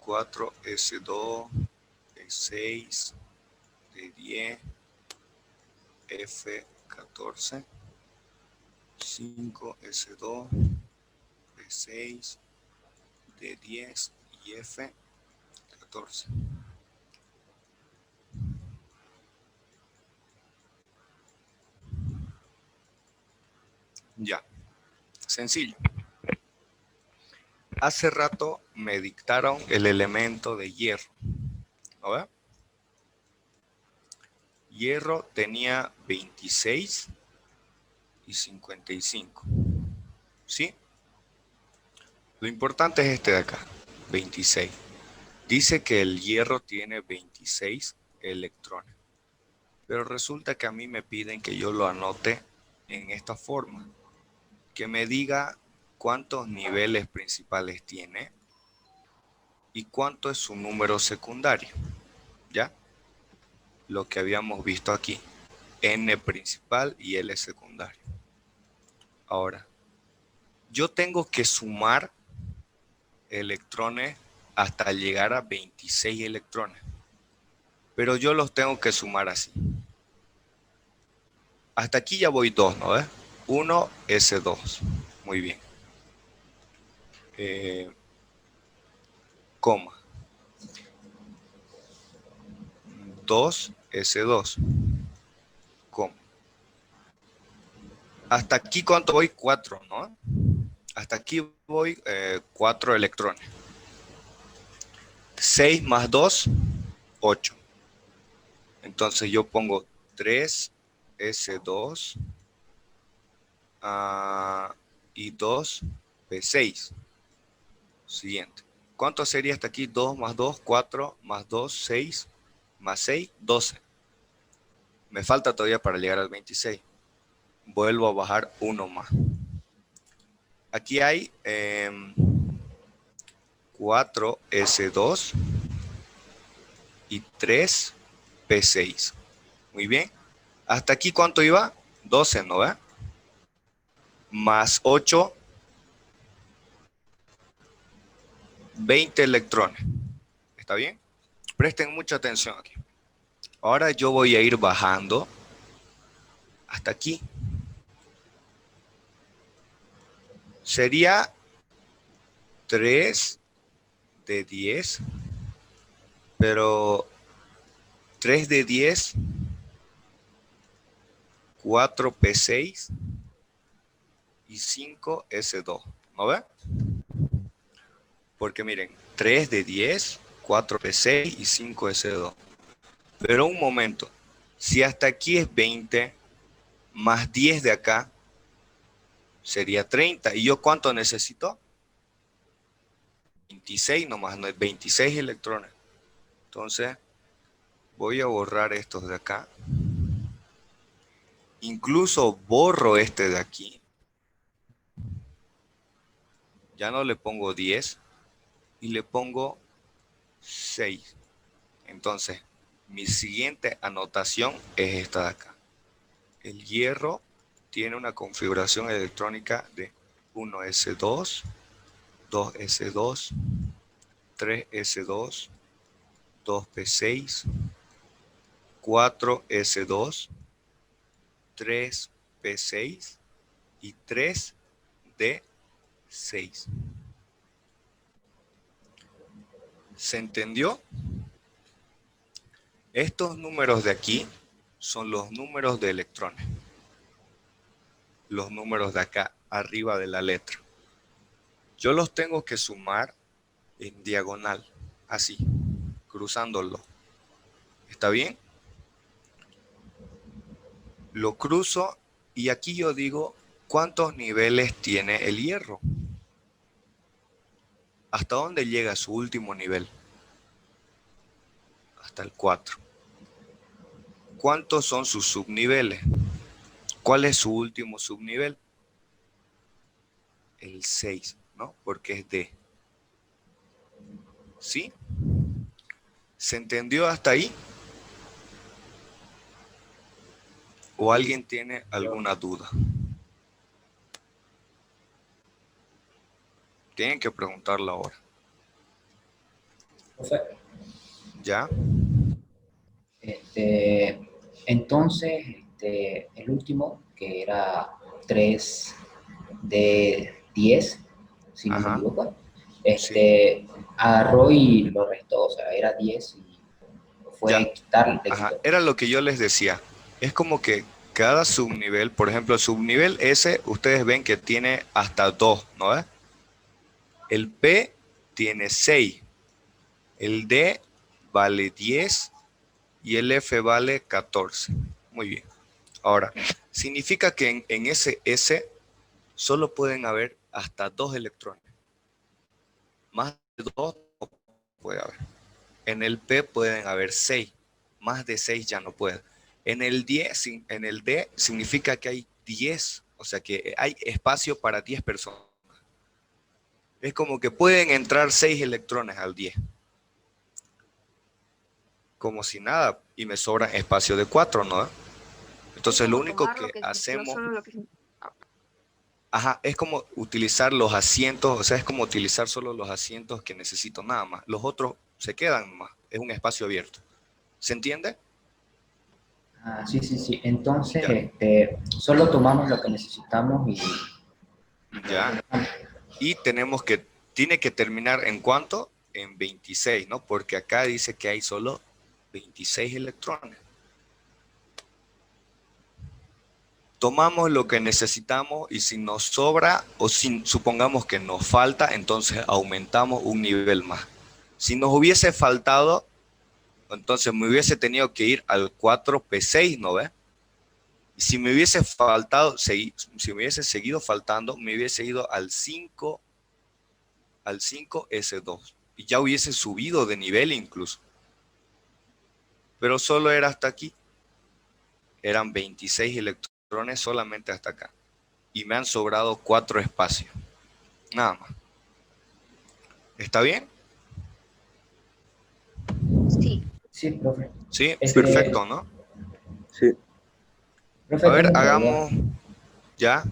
4S2, P6, D10, F14, 5S2, P6, D10 y F14. Ya, sencillo. Hace rato me dictaron el elemento de hierro. ¿No ve? Hierro tenía 26 y 55. ¿Sí? Lo importante es este de acá, 26. Dice que el hierro tiene 26 electrones. Pero resulta que a mí me piden que yo lo anote en esta forma. Que me diga cuántos niveles principales tiene y cuánto es su número secundario. ¿Ya? Lo que habíamos visto aquí. N principal y L secundario. Ahora, yo tengo que sumar electrones hasta llegar a 26 electrones. Pero yo los tengo que sumar así. Hasta aquí ya voy 2, ¿no ves? 1 S2. Muy bien. Coma. 2 S2. Coma. Hasta aquí, ¿cuánto voy? 4, ¿no? Hasta aquí voy 4 electrones. 6 más 2, 8. Entonces yo pongo 3 S2 y 2 P6. Siguiente. ¿Cuánto sería hasta aquí? 2 más 2, 4 más 2, 6 más 6, 12. Me falta todavía para llegar al 26. Vuelvo a bajar uno más. Aquí hay 4 S2 y 3 P6. Muy bien. Hasta aquí, ¿cuánto iba? 12, ¿no ve? Más 8, 20 electrones. ¿Está bien? Presten mucha atención aquí. Ahora yo voy a ir bajando hasta aquí. Sería 3 de 10, pero 3 de 10, 4 P6 y 5 S2. ¿No ve? Porque miren, 3 de 10, 4 P6 y 5 S2. Pero un momento, si hasta aquí es 20, más 10 de acá, sería 30. ¿Y yo cuánto necesito? 26 nomás, no es 26 electrones. Entonces, voy a borrar estos de acá. Incluso borro este de aquí. Ya no le pongo 10 y le pongo 6. Entonces, mi siguiente anotación es esta de acá. El hierro tiene una configuración electrónica de 1S2, 2S2, 3S2, 2P6, 4S2, 3P6 y 3D6. ¿Se entendió? Estos números de aquí son los números de electrones. Los números de acá, arriba de la letra. Yo los tengo que sumar en diagonal, así, cruzándolo. ¿Está bien? Lo cruzo y aquí yo digo, ¿cuántos niveles tiene el hierro? ¿Hasta dónde llega su último nivel? hasta el 4. ¿Cuántos son sus subniveles? ¿Cuál es su último subnivel? El 6, ¿no? Porque es D. ¿Sí? ¿Se entendió hasta ahí? ¿O alguien tiene alguna duda? Tienen que preguntarla ahora. Profe, ¿Ya? entonces, el último, que era 3 de 10, si no me Ajá. equivoco, Sí. agarró y lo restó, o sea, era 10 y fue Ya. quitar, le Ajá. quitó. Era lo que yo les decía. Es como que cada subnivel, por ejemplo, el subnivel S, ustedes ven que tiene hasta 2, ¿no ves? El P tiene 6. El D vale 10 y el F vale 14. Muy bien. Ahora, significa que en ese S solo pueden haber hasta 2 electrones. Más de 2 no puede haber. En el P pueden haber 6. Más de 6 ya no puede. En el D significa que hay 10. O sea que hay espacio para 10 personas. Es como que pueden entrar 6 electrones al 10. Como si nada. Y me sobra espacio de 4, ¿no? Entonces lo único que hacemos... Ajá, es como utilizar los asientos, o sea, es como utilizar solo los asientos que necesito nada más. Los otros se quedan más, es un espacio abierto. ¿Se entiende? Ah, sí, sí, sí. Entonces, Ya. solo tomamos lo que necesitamos y Ya. Y tiene que terminar ¿en cuánto? En 26, ¿no? Porque acá dice que hay solo 26 electrones. Tomamos lo que necesitamos y si nos sobra o si supongamos que nos falta, entonces aumentamos un nivel más. Si nos hubiese faltado, entonces me hubiese tenido que ir al 4P6, ¿no ves? Y si me hubiese faltado, si me hubiese seguido faltando, me hubiese ido al 5S2. Y ya hubiese subido de nivel incluso. Pero solo era hasta aquí. Eran 26 electrones solamente hasta acá. Y me han sobrado 4 espacios. Nada más. ¿Está bien? Sí. sí, profe. Sí, Este, perfecto, ¿no? Sí. Profe, A ver, tengo otra duda. hagamos ya.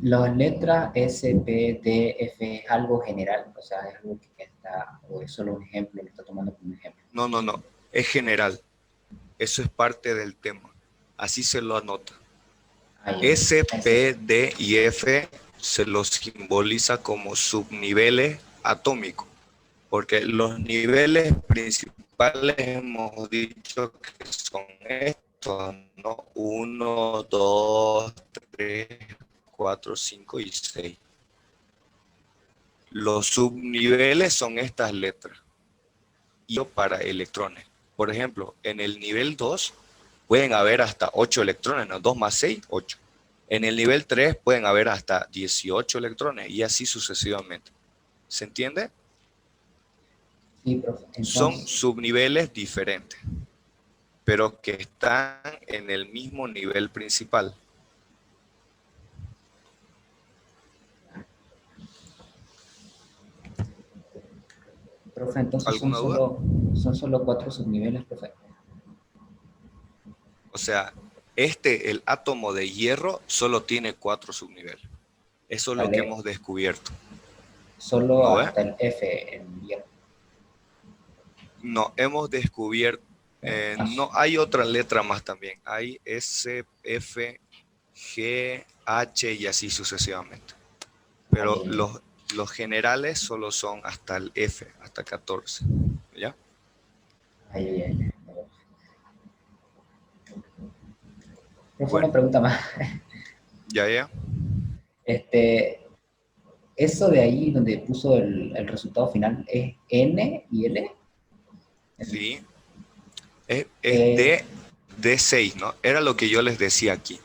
Las letras S, P, D, F es algo general, o sea, es algo que está, o es solo un ejemplo, lo está tomando como un ejemplo. No, no, no. Es general. Eso es parte del tema. Así se lo anota. Ahí, S, P, D y F se los simboliza como subniveles atómicos, porque los niveles principales hemos dicho que son estos, ¿no? 1, 2, 3, 4, 5 y 6. Los subniveles son estas letras. Y para electrones. Por ejemplo, en el nivel 2 pueden haber hasta 8 electrones, ¿no? 2 más 6, 8. En el nivel 3 pueden haber hasta 18 electrones y así sucesivamente. ¿Se entiende? sí, profe. Son Entonces, subniveles diferentes, pero que están en el mismo nivel principal. profe, entonces ¿Alguna duda? son solo 4 subniveles, profe. O sea, el átomo de hierro solo tiene 4 subniveles. Eso es lo que Vale, hemos descubierto. solo ¿No ves? hasta el F en hierro. No, hemos descubierto, no, hay otra letra más también. Hay S, F, G, H y así sucesivamente. Pero Ay, los generales solo son hasta el F, hasta 14. ¿Ya? ay, ay, ay. Profe, Bueno, una pregunta más. ya. Este, eso de ahí donde puso el resultado final es N y L. Sí. Es Eh, D6, ¿no? Era lo que yo les decía aquí.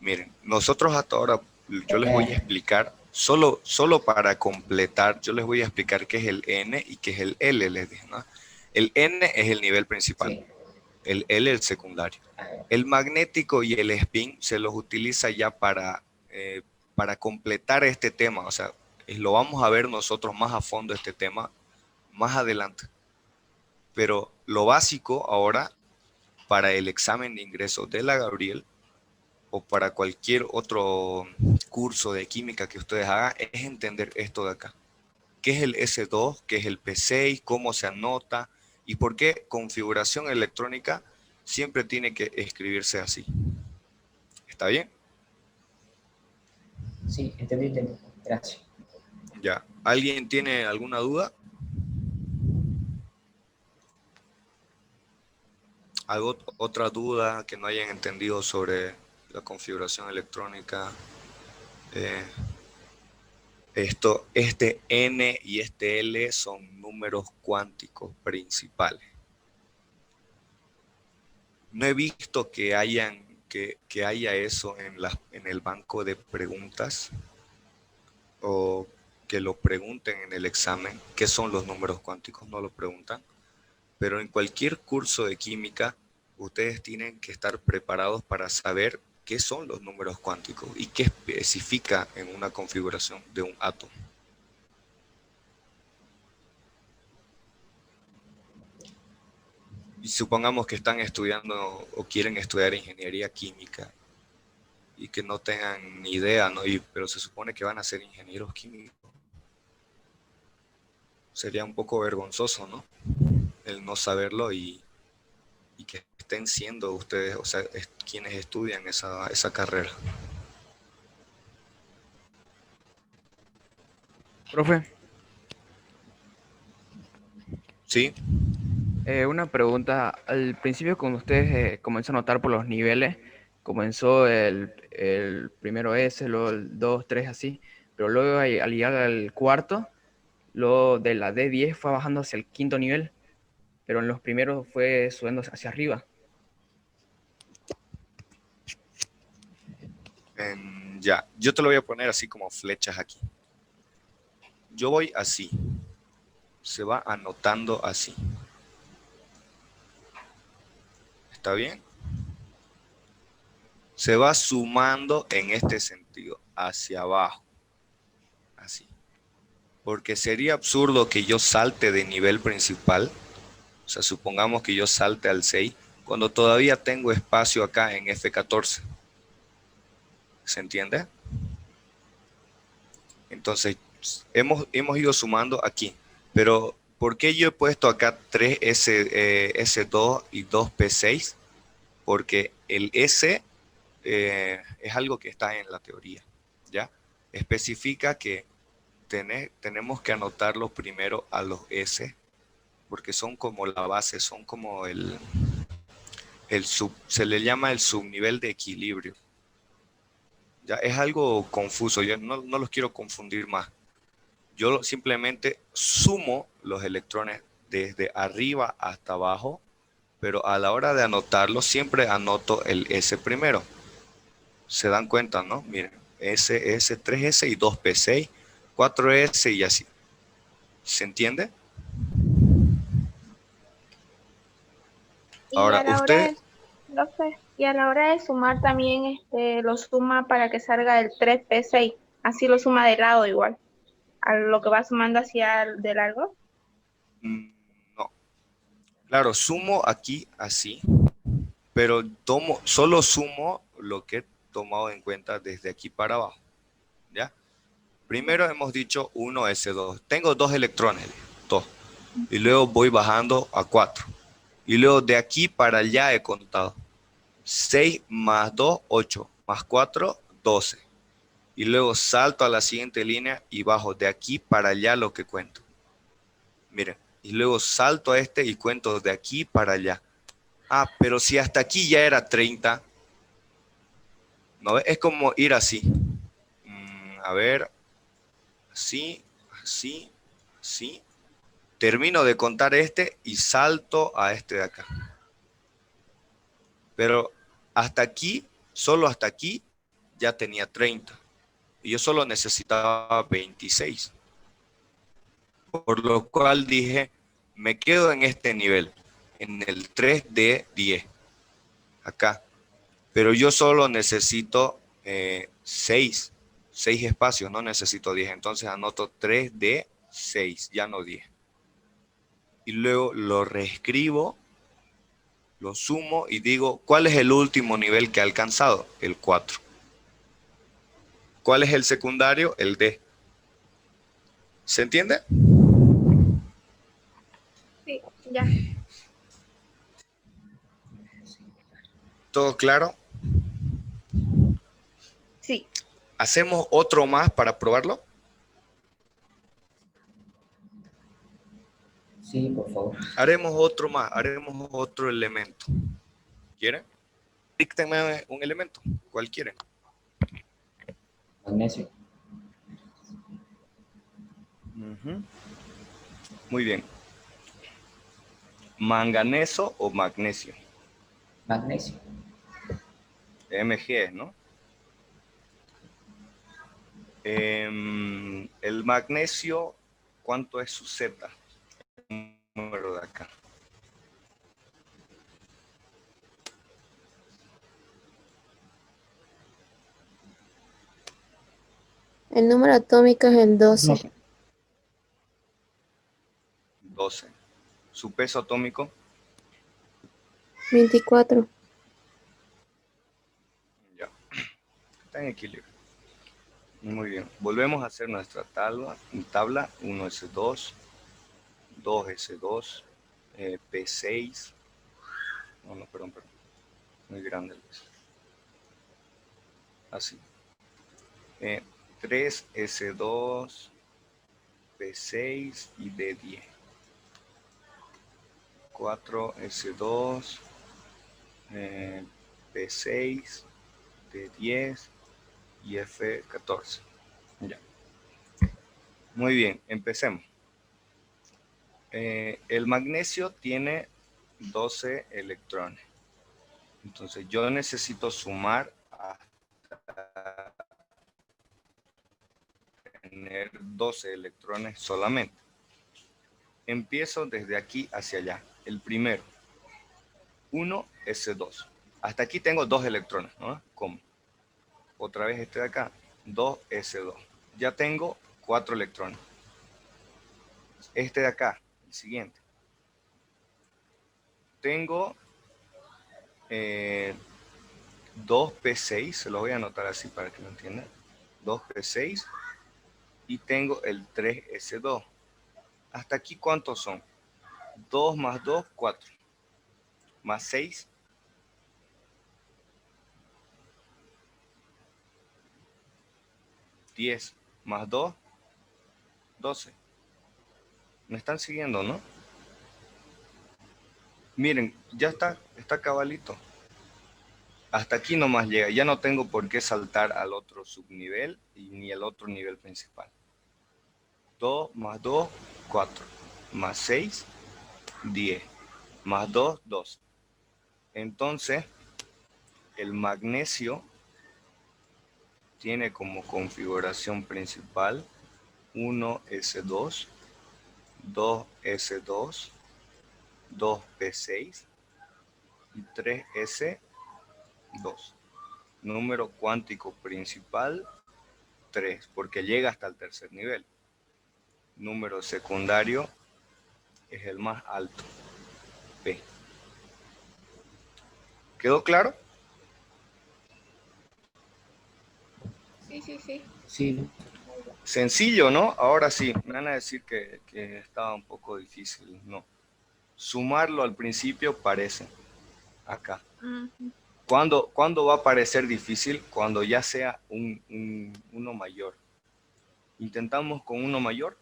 Miren, nosotros hasta ahora, yo les voy a explicar, solo para completar, yo les voy a explicar qué es el N y qué es el L, les dije, ¿no? El N es el nivel principal, Sí. el L el secundario. A ver, El magnético y el spin se los utiliza ya para completar este tema. O sea, lo vamos a ver nosotros más a fondo este tema más adelante. Pero lo básico ahora para el examen de ingreso de la Gabriel o para cualquier otro curso de química que ustedes hagan es entender esto de acá. ¿Qué es el S2? ¿Qué es el P6? ¿Cómo se anota? ¿Y por qué configuración electrónica siempre tiene que escribirse así? ¿Está bien? sí, entendí. Gracias. Ya. ¿Alguien tiene alguna duda? ¿Otra duda que no hayan entendido sobre la configuración electrónica? Este N y este L son números cuánticos principales. No he visto que haya eso en el banco de preguntas o que lo pregunten en el examen. ¿Qué son los números cuánticos? No lo preguntan. Pero en cualquier curso de química, ustedes tienen que estar preparados para saber qué son los números cuánticos y qué especifica en una configuración de un átomo. Y supongamos que están estudiando o quieren estudiar ingeniería química y que no tengan ni idea, ¿no? Pero se supone que van a ser ingenieros químicos. Sería un poco vergonzoso, ¿no? El no saberlo y que estén siendo ustedes, o sea, quienes estudian esa carrera. Profe, ¿Sí? una pregunta. Al principio, cuando ustedes comenzó a notar por los niveles, comenzó el primero S, luego el 2, 3, así, pero luego al llegar al cuarto, luego de la D10 fue bajando hacia el quinto nivel, pero en los primeros fue subiendo hacia arriba. Ya, yo te lo voy a poner así como flechas aquí. Yo voy así. Se va anotando así. ¿Está bien? Se va sumando en este sentido, hacia abajo. Así. Porque sería absurdo que yo salte de nivel principal. O sea, supongamos que yo salte al 6, cuando todavía tengo espacio acá en F14. ¿Se entiende? Entonces, hemos ido sumando aquí. Pero, ¿por qué yo he puesto acá 3 S2 y 2 P6? Porque el S es algo que está en la teoría, ¿ya? Especifica que tenemos que anotarlo primero a los S, porque son como la base, son como se le llama el subnivel de equilibrio. Ya es algo confuso, yo no los quiero confundir más. Yo simplemente sumo los electrones desde arriba hasta abajo, pero a la hora de anotarlo siempre anoto el S primero. Se dan cuenta, ¿no? Miren, S, 3S y 2P6, 4S y así. ¿Se entiende? Y Ahora, a la hora usted, de, profe, y a la hora de sumar también lo suma para que salga el 3P6. Así lo suma de lado igual, a lo que va sumando hacia el de largo. no. Claro, sumo aquí así, pero solo sumo lo que he tomado en cuenta desde aquí para abajo, ¿ya? Primero hemos dicho 1s2. Tengo 2 electrones, 2. Y luego voy bajando a 4. Y luego de aquí para allá he contado. 6 más 2, 8. Más 4, 12. Y luego salto a la siguiente línea y bajo de aquí para allá lo que cuento. Miren, y luego salto a este y cuento de aquí para allá. Ah, pero si hasta aquí ya era 30, ¿no? Es como ir así. A ver, así, así, así. Termino de contar este y salto a este de acá. Pero hasta aquí, solo hasta aquí, ya tenía 30. Y yo solo necesitaba 26. Por lo cual dije, Me quedo en este nivel, en el 3 de 10, acá. Pero yo solo necesito 6 espacios, no necesito 10. Entonces anoto 3 de 6, ya no 10. Y luego lo reescribo, lo sumo y digo, ¿cuál es el último nivel que ha alcanzado? El 4. ¿Cuál es el secundario? El D. ¿Se entiende? Sí, ya. ¿Todo claro? Sí. ¿Hacemos otro más para probarlo? Sí, por favor. Haremos otro más, haremos otro elemento. ¿Quieren? Díctenme un elemento. ¿Cuál quieren? Magnesio. Muy bien. ¿Manganeso o magnesio? Magnesio. Mg, ¿no? El magnesio, ¿cuánto es su Z? El número de acá. El número atómico es el 12. 12. ¿Su peso atómico? 24. Ya. Está en equilibrio. Muy bien. Volvemos a hacer nuestra tabla. 1s2, 2s2, P6. No, perdón. Muy grande el peso. Así. 3s2, P6 y D10. 4s2, P6, D10 y F14. Ya. Muy bien, empecemos. El magnesio tiene 12 electrones. Entonces yo necesito sumar hasta tener 12 electrones solamente. Empiezo desde aquí hacia allá. El primero, 1s2. Hasta aquí tengo 2 electrones, ¿no? ¿Cómo? Otra vez este de acá, 2s2. Ya tengo 4 electrones. Este de acá, el siguiente. Tengo 2p6, se lo voy a anotar así para que lo entiendan. 2p6 y tengo el 3s2. ¿Hasta aquí cuántos son? 2 más 2, 4. Más 6, 10. Más 2, 12. ¿Me están siguiendo, no? Miren, ya está cabalito. Hasta aquí nomás llega. Ya no tengo por qué saltar al otro subnivel y ni al otro nivel principal. 2 más 2, 4. Más 6, 10. Más 2, 2. Entonces, el magnesio tiene como configuración principal 1s2, 2s2, 2p6 y 3s2. Número cuántico principal 3, porque llega hasta el tercer nivel. Número secundario es el más alto, P. ¿Quedó claro? Sí. Sí, Sencillo, ¿no? Ahora sí, me van a decir que estaba un poco difícil. No. Sumarlo al principio parece acá. Ujú. ¿Cuándo va a parecer difícil? Cuando ya sea uno mayor. Intentamos con uno mayor.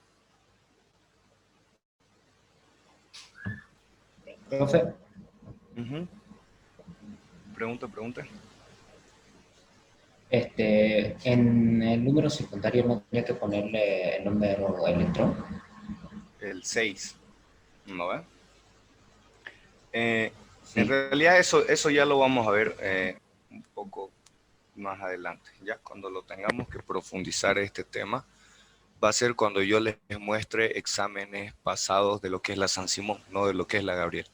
profe. Pregunta. En el número secundario no tenía que ponerle el número electrón. El 6. ¿No ve? Sí. En realidad eso ya lo vamos a ver un poco más adelante, ya cuando lo tengamos que profundizar este tema, va a ser cuando yo les muestre exámenes pasados de lo que es la San Simón, no de lo que es la Gabriel.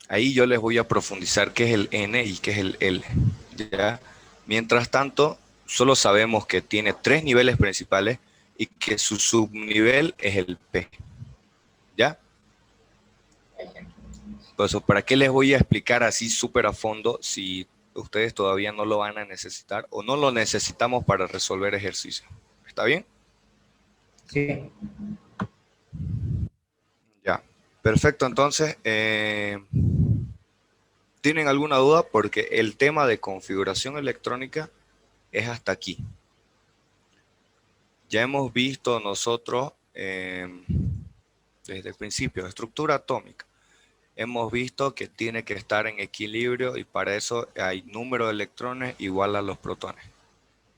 Ahí yo les voy a profundizar qué es el N y qué es el L. ¿Ya? Mientras tanto, solo sabemos que tiene 3 niveles principales y que su subnivel es el P. ¿Ya? Pues, ¿para qué les voy a explicar así súper a fondo si ustedes todavía no lo van a necesitar o no lo necesitamos para resolver ejercicios? ¿Está bien? Sí. Ya. Perfecto, entonces, ¿tienen alguna duda? Porque el tema de configuración electrónica es hasta aquí. Ya hemos visto nosotros desde el principio, estructura atómica. Hemos visto que tiene que estar en equilibrio y para eso hay número de electrones igual a los protones.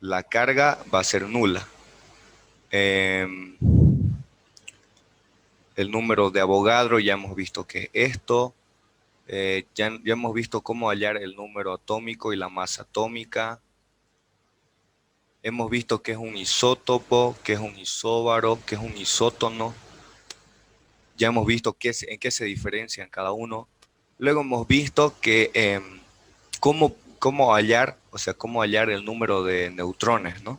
La carga va a ser nula. El número de Avogadro ya hemos visto que es esto. Ya hemos visto cómo hallar el número atómico y la masa atómica. Hemos visto qué es un isótopo, qué es un isóbaro, qué es un isótono. Ya hemos visto en qué se diferencian cada uno. Luego hemos visto que cómo hallar, o sea, cómo hallar el número de neutrones, ¿no?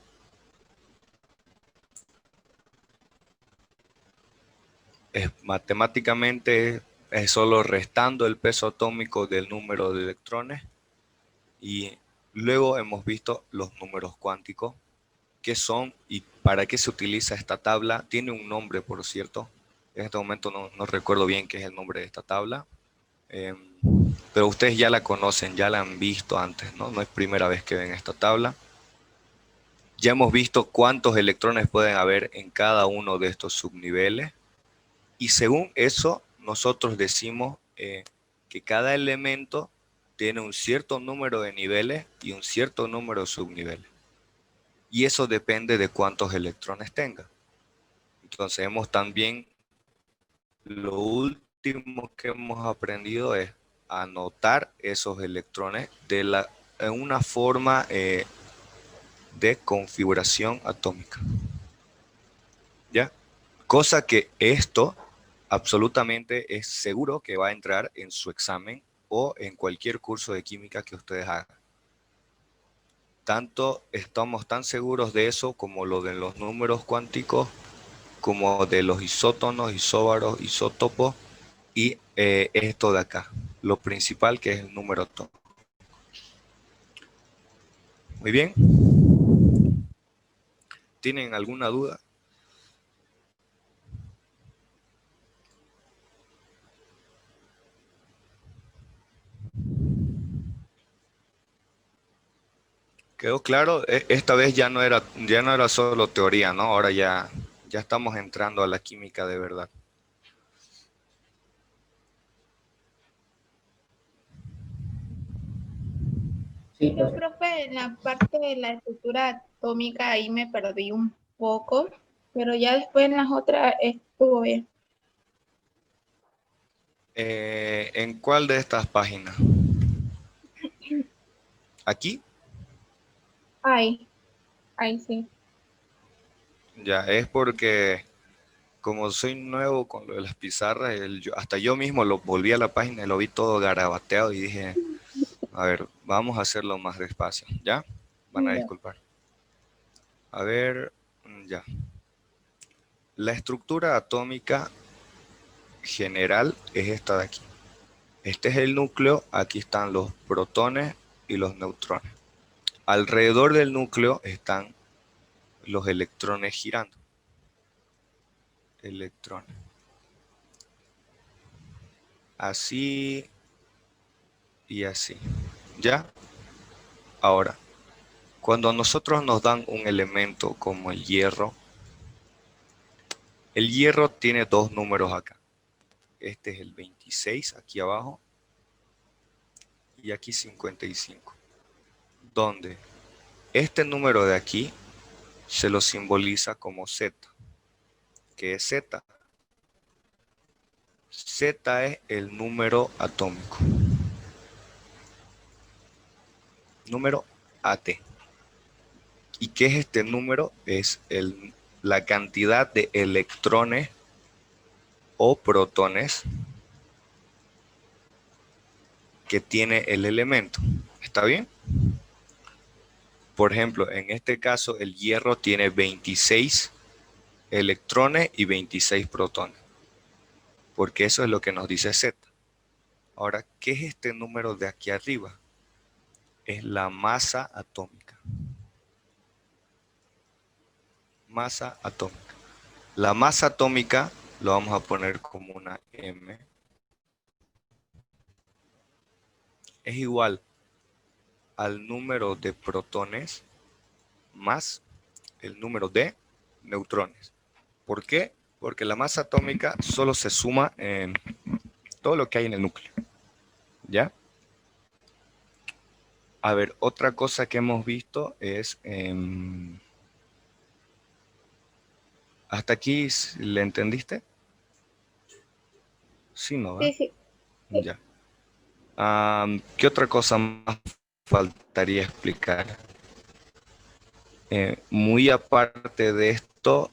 Matemáticamente es solo restando el peso atómico del número de electrones. Y luego hemos visto los números cuánticos, qué son y para qué se utiliza esta tabla. Tiene un nombre, por cierto. En este momento no recuerdo bien qué es el nombre de esta tabla. Pero ustedes ya la conocen, ya la han visto antes, ¿no? No es primera vez que ven esta tabla. Ya hemos visto cuántos electrones pueden haber en cada uno de estos subniveles. Y según eso, nosotros decimos que cada elemento tiene un cierto número de niveles y un cierto número de subniveles. Y eso depende de cuántos electrones tenga. Entonces, lo último que hemos aprendido es anotar esos electrones en una forma de configuración atómica. ¿Ya? Cosa que esto absolutamente es seguro que va a entrar en su examen o en cualquier curso de química que ustedes hagan. Tanto estamos tan seguros de eso como lo de los números cuánticos, como de los isótonos, isóbaros, isótopos y esto de acá, lo principal que es el número atómico. Muy bien. ¿Tienen alguna duda? ¿Quedó claro? Esta vez ya no era solo teoría, ¿no? Ahora ya estamos entrando a la química de verdad. Sí, Yo, profe. profe, en la parte de la estructura atómica ahí me perdí un poco, pero ya después en las otras estuvo bien. ¿En cuál de estas páginas? ¿Aquí? Ahí sí. Ya, es porque como soy nuevo con lo de las pizarras, hasta yo mismo lo volví a la página y lo vi todo garabateado y dije, a ver, vamos a hacerlo más despacio, ¿ya? Van a Ya. disculpar. A ver, ya. La estructura atómica general es esta de aquí. Este es el núcleo, aquí están los protones y los neutrones. Alrededor del núcleo están los electrones girando. Electrones. Así y así. ¿Ya? Ahora, cuando a nosotros nos dan un elemento como el hierro tiene dos números acá. Este es el 26 aquí abajo y aquí 55. Donde este número de aquí se lo simboliza como Z. ¿Qué es Z? Z es el número atómico. Número AT. ¿Y qué es este número? Es la cantidad de electrones o protones que tiene el elemento. ¿Está bien? Por ejemplo, en este caso, el hierro tiene 26 electrones y 26 protones, porque eso es lo que nos dice Z. Ahora, ¿qué es este número de aquí arriba? Es la masa atómica. Masa atómica. La masa atómica lo vamos a poner como una M. Es igual al número de protones más el número de neutrones. ¿Por qué? Porque la masa atómica solo se suma en todo lo que hay en el núcleo. ¿Ya? A ver, otra cosa que hemos visto es... ¿hasta aquí le entendiste? Sí, ¿no? Sí, sí. Ya. ¿Qué otra cosa más faltaría explicar? Muy aparte de esto,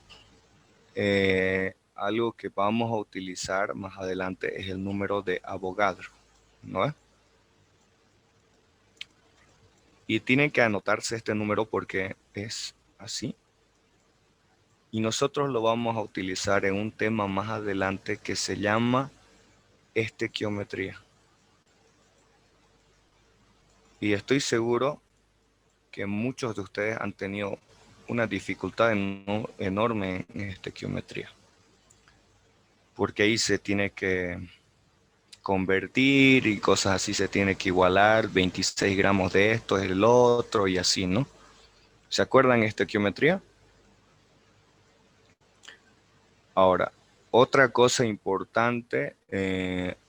algo que vamos a utilizar más adelante es el número de Avogadro, ¿no? Y tiene que anotarse este número porque es así. Y nosotros lo vamos a utilizar en un tema más adelante que se llama estequiometría. Y estoy seguro que muchos de ustedes han tenido una dificultad enorme en estequiometría. Porque ahí se tiene que convertir y cosas así, se tiene que igualar, 26 gramos de esto es el otro y así, ¿no? ¿Se acuerdan estequiometría? Ahora, otra cosa importante,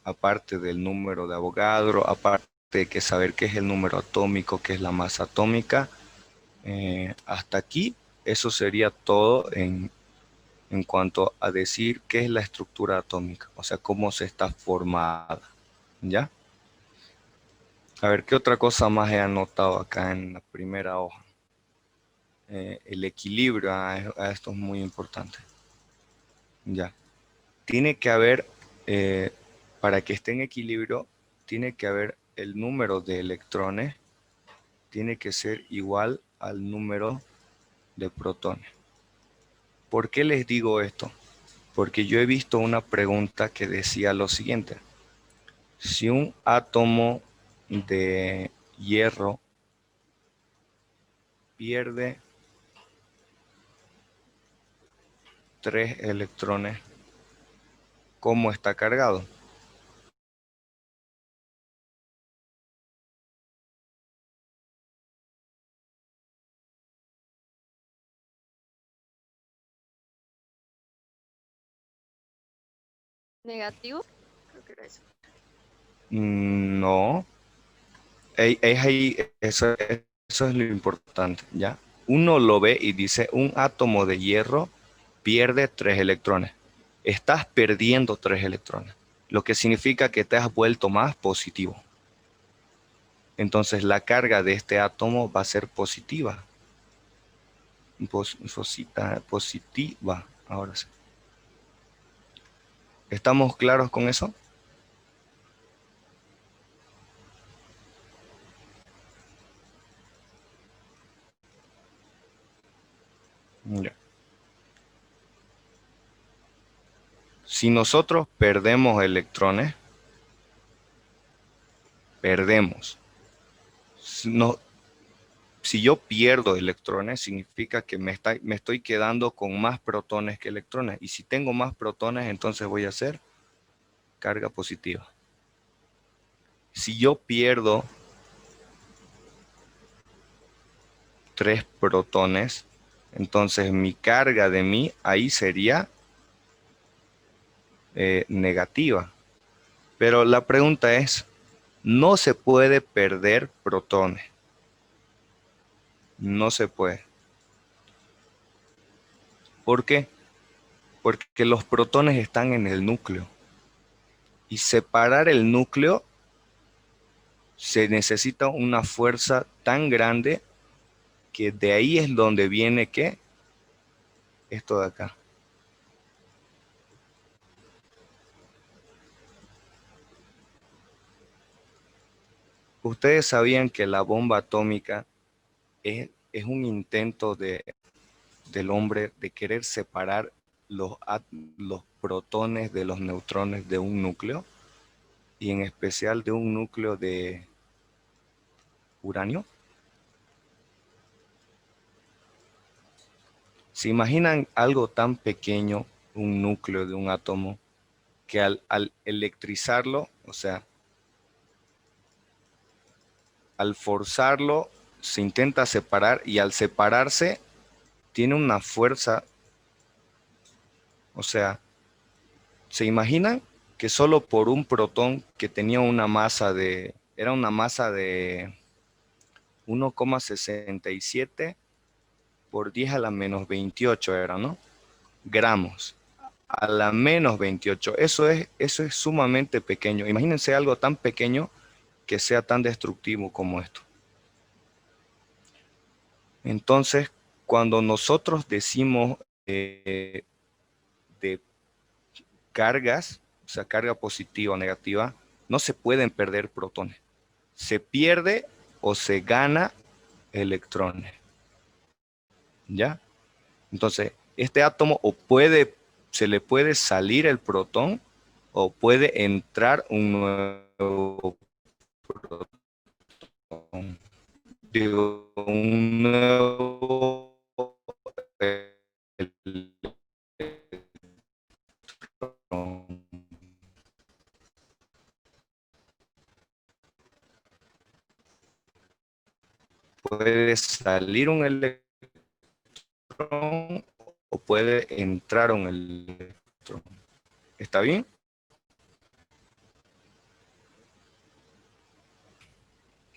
aparte del número de Avogadro, aparte de que saber qué es el número atómico, qué es la masa atómica, hasta aquí, eso sería todo en cuanto a decir qué es la estructura atómica, o sea, cómo se está formada, ¿ya? A ver, ¿qué otra cosa más he anotado acá en la primera hoja? El equilibrio, esto es muy importante. Ya. Tiene que haber, para que esté en equilibrio, tiene que haber el número de electrones, tiene que ser igual al número de protones. ¿Por qué les digo esto? Porque yo he visto una pregunta que decía lo siguiente. Si un átomo de hierro pierde 3 electrones, ¿cómo está cargado? Negativo. Creo que era eso. No. Es ahí, eso es lo importante, ¿ya? Uno lo ve y dice, un átomo de hierro pierde 3 electrones. Estás perdiendo 3 electrones, lo que significa que te has vuelto más positivo. Entonces la carga de este átomo va a ser positiva. Positiva, ahora sí. ¿Estamos claros con eso? Ya. Si nosotros perdemos electrones, perdemos. No, si yo pierdo electrones, significa que me estoy quedando con más protones que electrones. Y si tengo más protones, entonces voy a hacer carga positiva. Si yo pierdo 3 protones, entonces mi carga de mí ahí sería negativa. Pero la pregunta es, no se puede perder protones. No se puede. ¿Por qué? Porque los protones están en el núcleo. Y separar el núcleo se necesita una fuerza tan grande que de ahí es donde viene ¿qué? esto de acá. Ustedes sabían que la bomba atómica es un intento del hombre de querer separar los protones de los neutrones de un núcleo, y en especial de un núcleo de uranio. ¿Se imaginan algo tan pequeño, un núcleo de un átomo, que al electrizarlo, o sea, al forzarlo, se intenta separar, y al separarse tiene una fuerza? O sea, ¿se imaginan que solo por un protón que tenía una masa era una masa de 1,67 por 10 a la menos 28 era, ¿no? Gramos a la menos 28. Eso es sumamente pequeño. Imagínense algo tan pequeño que sea tan destructivo como esto. Entonces, cuando nosotros decimos de cargas, o sea, carga positiva o negativa, no se pueden perder protones. Se pierde o se gana electrones. ¿Ya? Entonces, este átomo se le puede salir el protón, o puede entrar un nuevo protón. Digo, un nuevo electrón. Puede salir un electrón o puede entrar un electrón. ¿Está bien?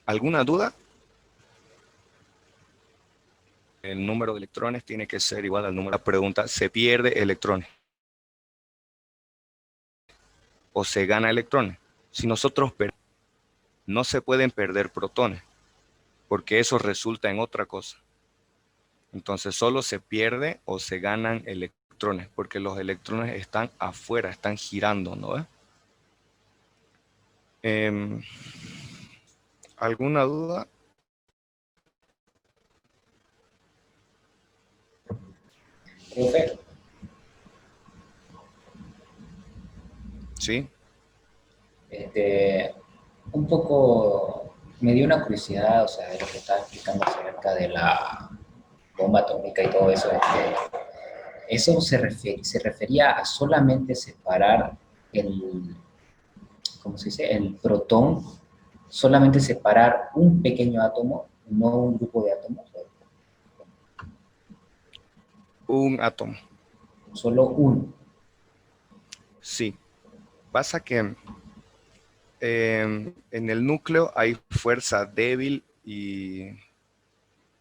¿Alguna duda? El número de electrones tiene que ser igual al número de la pregunta. ¿Se pierde electrones o se gana electrones? Si nosotros no se pueden perder protones, porque eso resulta en otra cosa. Entonces solo se pierde o se ganan electrones, porque los electrones están afuera, están girando, ¿no? ¿Alguna duda? Profe, Sí. un poco me dio una curiosidad, o sea, de lo que estaba explicando acerca de la bomba atómica y todo eso. Eso se refería a solamente separar ¿cómo se dice? El protón, solamente separar un pequeño átomo, no un grupo de átomos, Un átomo. solo uno. Sí. Pasa que en el núcleo hay fuerza débil y,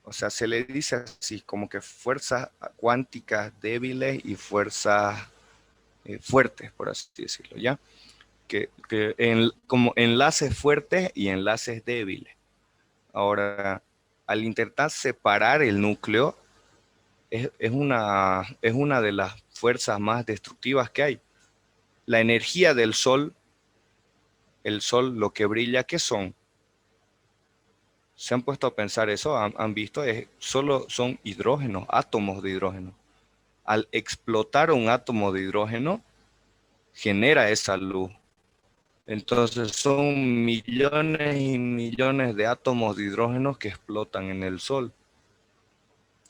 o sea, se le dice así, como que fuerzas cuánticas débiles y fuerzas fuertes, por así decirlo, ¿ya? Como enlaces fuertes y enlaces débiles. Ahora, al intentar separar el núcleo, es una de las fuerzas más destructivas que hay. La energía del Sol, el Sol, lo que brilla, ¿qué son? ¿Se han puesto a pensar eso? ¿Han visto? Solo son hidrógenos, átomos de hidrógeno. Al explotar un átomo de hidrógeno, genera esa luz. Entonces son millones y millones de átomos de hidrógeno que explotan en el Sol.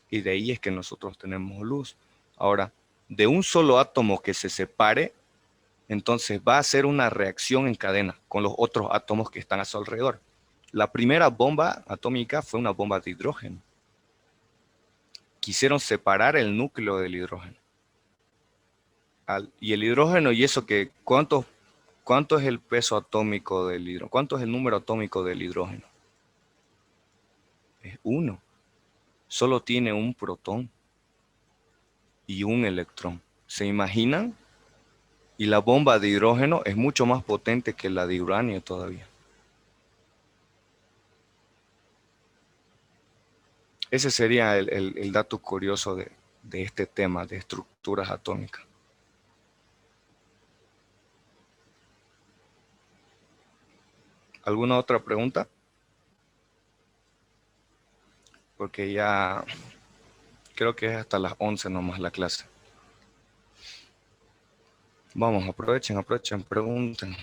Y de ahí es que nosotros tenemos luz. Ahora, de un solo átomo que se separe, entonces va a hacer una reacción en cadena con los otros átomos que están a su alrededor. La primera bomba atómica fue una bomba de hidrógeno. Quisieron separar el núcleo del hidrógeno. Y el hidrógeno, y eso que, ¿cuánto es el peso atómico del hidrógeno? ¿Cuánto es el número atómico del hidrógeno? Es 1. Solo tiene un protón y un electrón. ¿Se imaginan? Y la bomba de hidrógeno es mucho más potente que la de uranio todavía. Ese sería el dato curioso de este tema de estructuras atómicas. ¿Alguna otra pregunta? Porque ya creo que es hasta las 11 nomás la clase. Vamos, aprovechen, pregunten.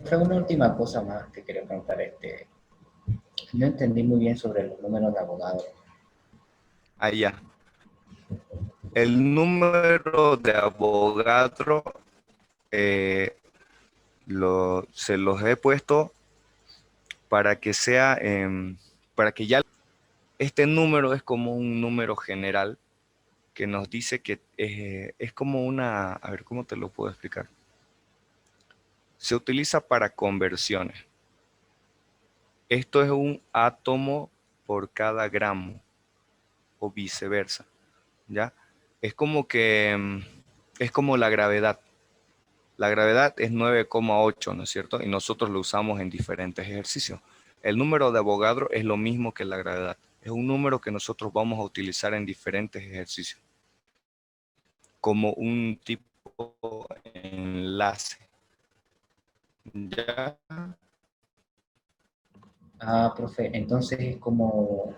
Fue una última cosa más que quería preguntar. No entendí muy bien sobre los números de Avogadro. Allá. El número de Avogadro se los he puesto para que sea, para que ya este número es como un número general que nos dice que es como una, a ver, ¿cómo te lo puedo explicar? Se utiliza para conversiones. Esto es un átomo por cada gramo o viceversa, ¿ya? Es como que, es como la gravedad. La gravedad es 9,8, ¿no es cierto? Y nosotros lo usamos en diferentes ejercicios. El número de Avogadro es lo mismo que la gravedad. Es un número que nosotros vamos a utilizar en diferentes ejercicios. Como un tipo de enlace. ¿Ya? Ah, profe, entonces es como...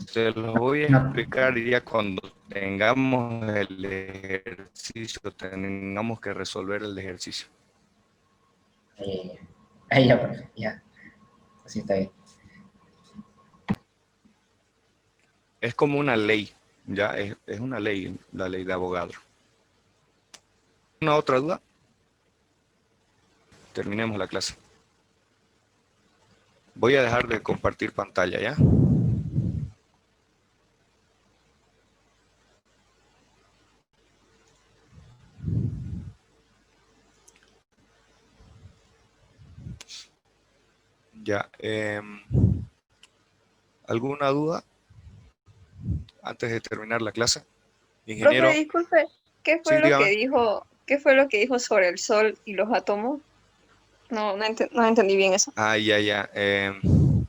Se los voy a explicar ya cuando tengamos el ejercicio, tengamos que resolver el ejercicio. ahí ya, profe, ya. Así está bien. Es como una ley, ya es una ley, la ley de Avogadro. ¿Una otra duda? Terminemos la clase. Voy a dejar de compartir pantalla, ¿ya? Ya. ¿Alguna duda antes de terminar la clase? Profe, Ingeniero, disculpe, sí, dígame. qué fue lo que dijo sobre el Sol y los átomos? No entendí bien eso. Ah, ya.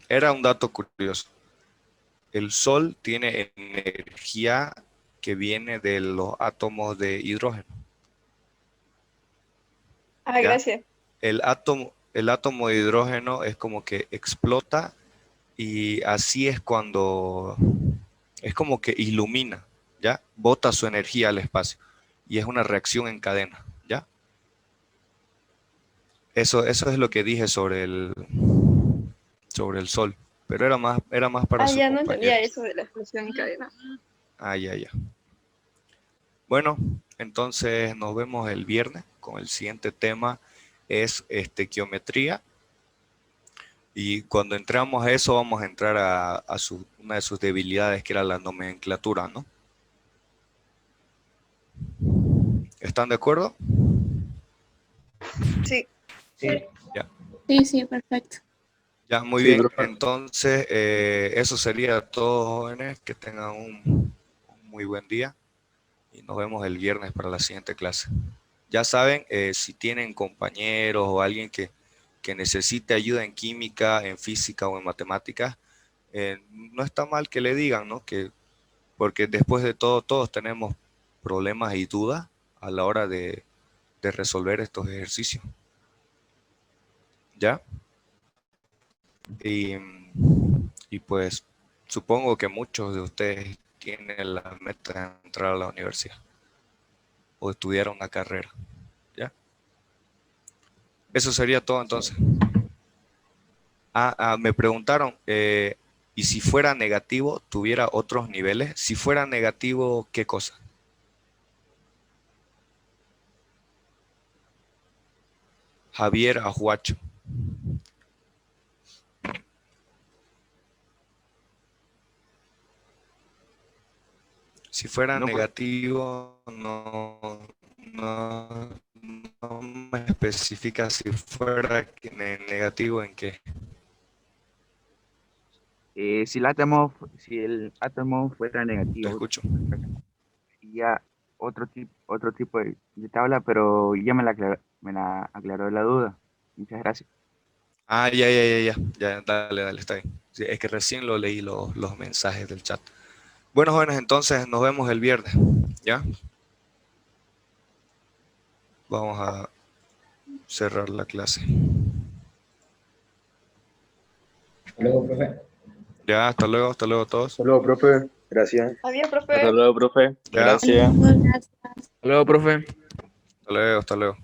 Era un dato curioso. El Sol tiene energía que viene de los átomos de hidrógeno, Ah, ¿ya? gracias. El átomo de hidrógeno es como que explota y así es cuando, es como que ilumina, ¿ya? Bota su energía al espacio y es una reacción en cadena, ¿ya? Eso es lo que dije sobre el Sol, pero era más para Ah, sus ya no entendía compañeros. eso de la explosión en cadena. Ah, ya. Bueno, entonces nos vemos el viernes con el siguiente tema, es estequiometría. Y cuando entramos a eso, vamos a entrar a una de sus debilidades, que era la nomenclatura, ¿no? ¿Están de acuerdo? Sí. Sí, Ya, Sí, perfecto. ya, muy Sí, bien. profe. Entonces, eso sería todo, jóvenes. Que tengan un muy buen día y nos vemos el viernes para la siguiente clase. Ya saben, si tienen compañeros o alguien que necesite ayuda en química, en física o en matemáticas, no está mal que le digan, ¿no? Porque después de todo, todos tenemos problemas y dudas a la hora de resolver estos ejercicios. ¿Ya? Y, y pues supongo que muchos de ustedes tienen la meta de entrar a la universidad o estudiar una carrera. ¿Ya? Eso sería todo entonces. Me preguntaron, ¿y si fuera negativo, tuviera otros niveles? Si fuera negativo, ¿qué cosa? Javier Ajuacho. Si fuera No, negativo, no me especifica si fuera negativo en qué. si el átomo fuera Te negativo, escucho. sería otro tipo de tabla, pero ya me la aclaró la duda. Muchas gracias. Ya, dale, está bien. Sí, es que recién lo leí los mensajes del chat. Bueno, jóvenes, entonces nos vemos el viernes, ¿ya? Vamos a cerrar la clase. Hasta luego, profe. Ya, hasta luego todos. Hasta luego, profe. Gracias. Adiós, Hasta profe. luego, profe. Ya. Gracias. Gracias. Hasta luego, profe. Hasta luego.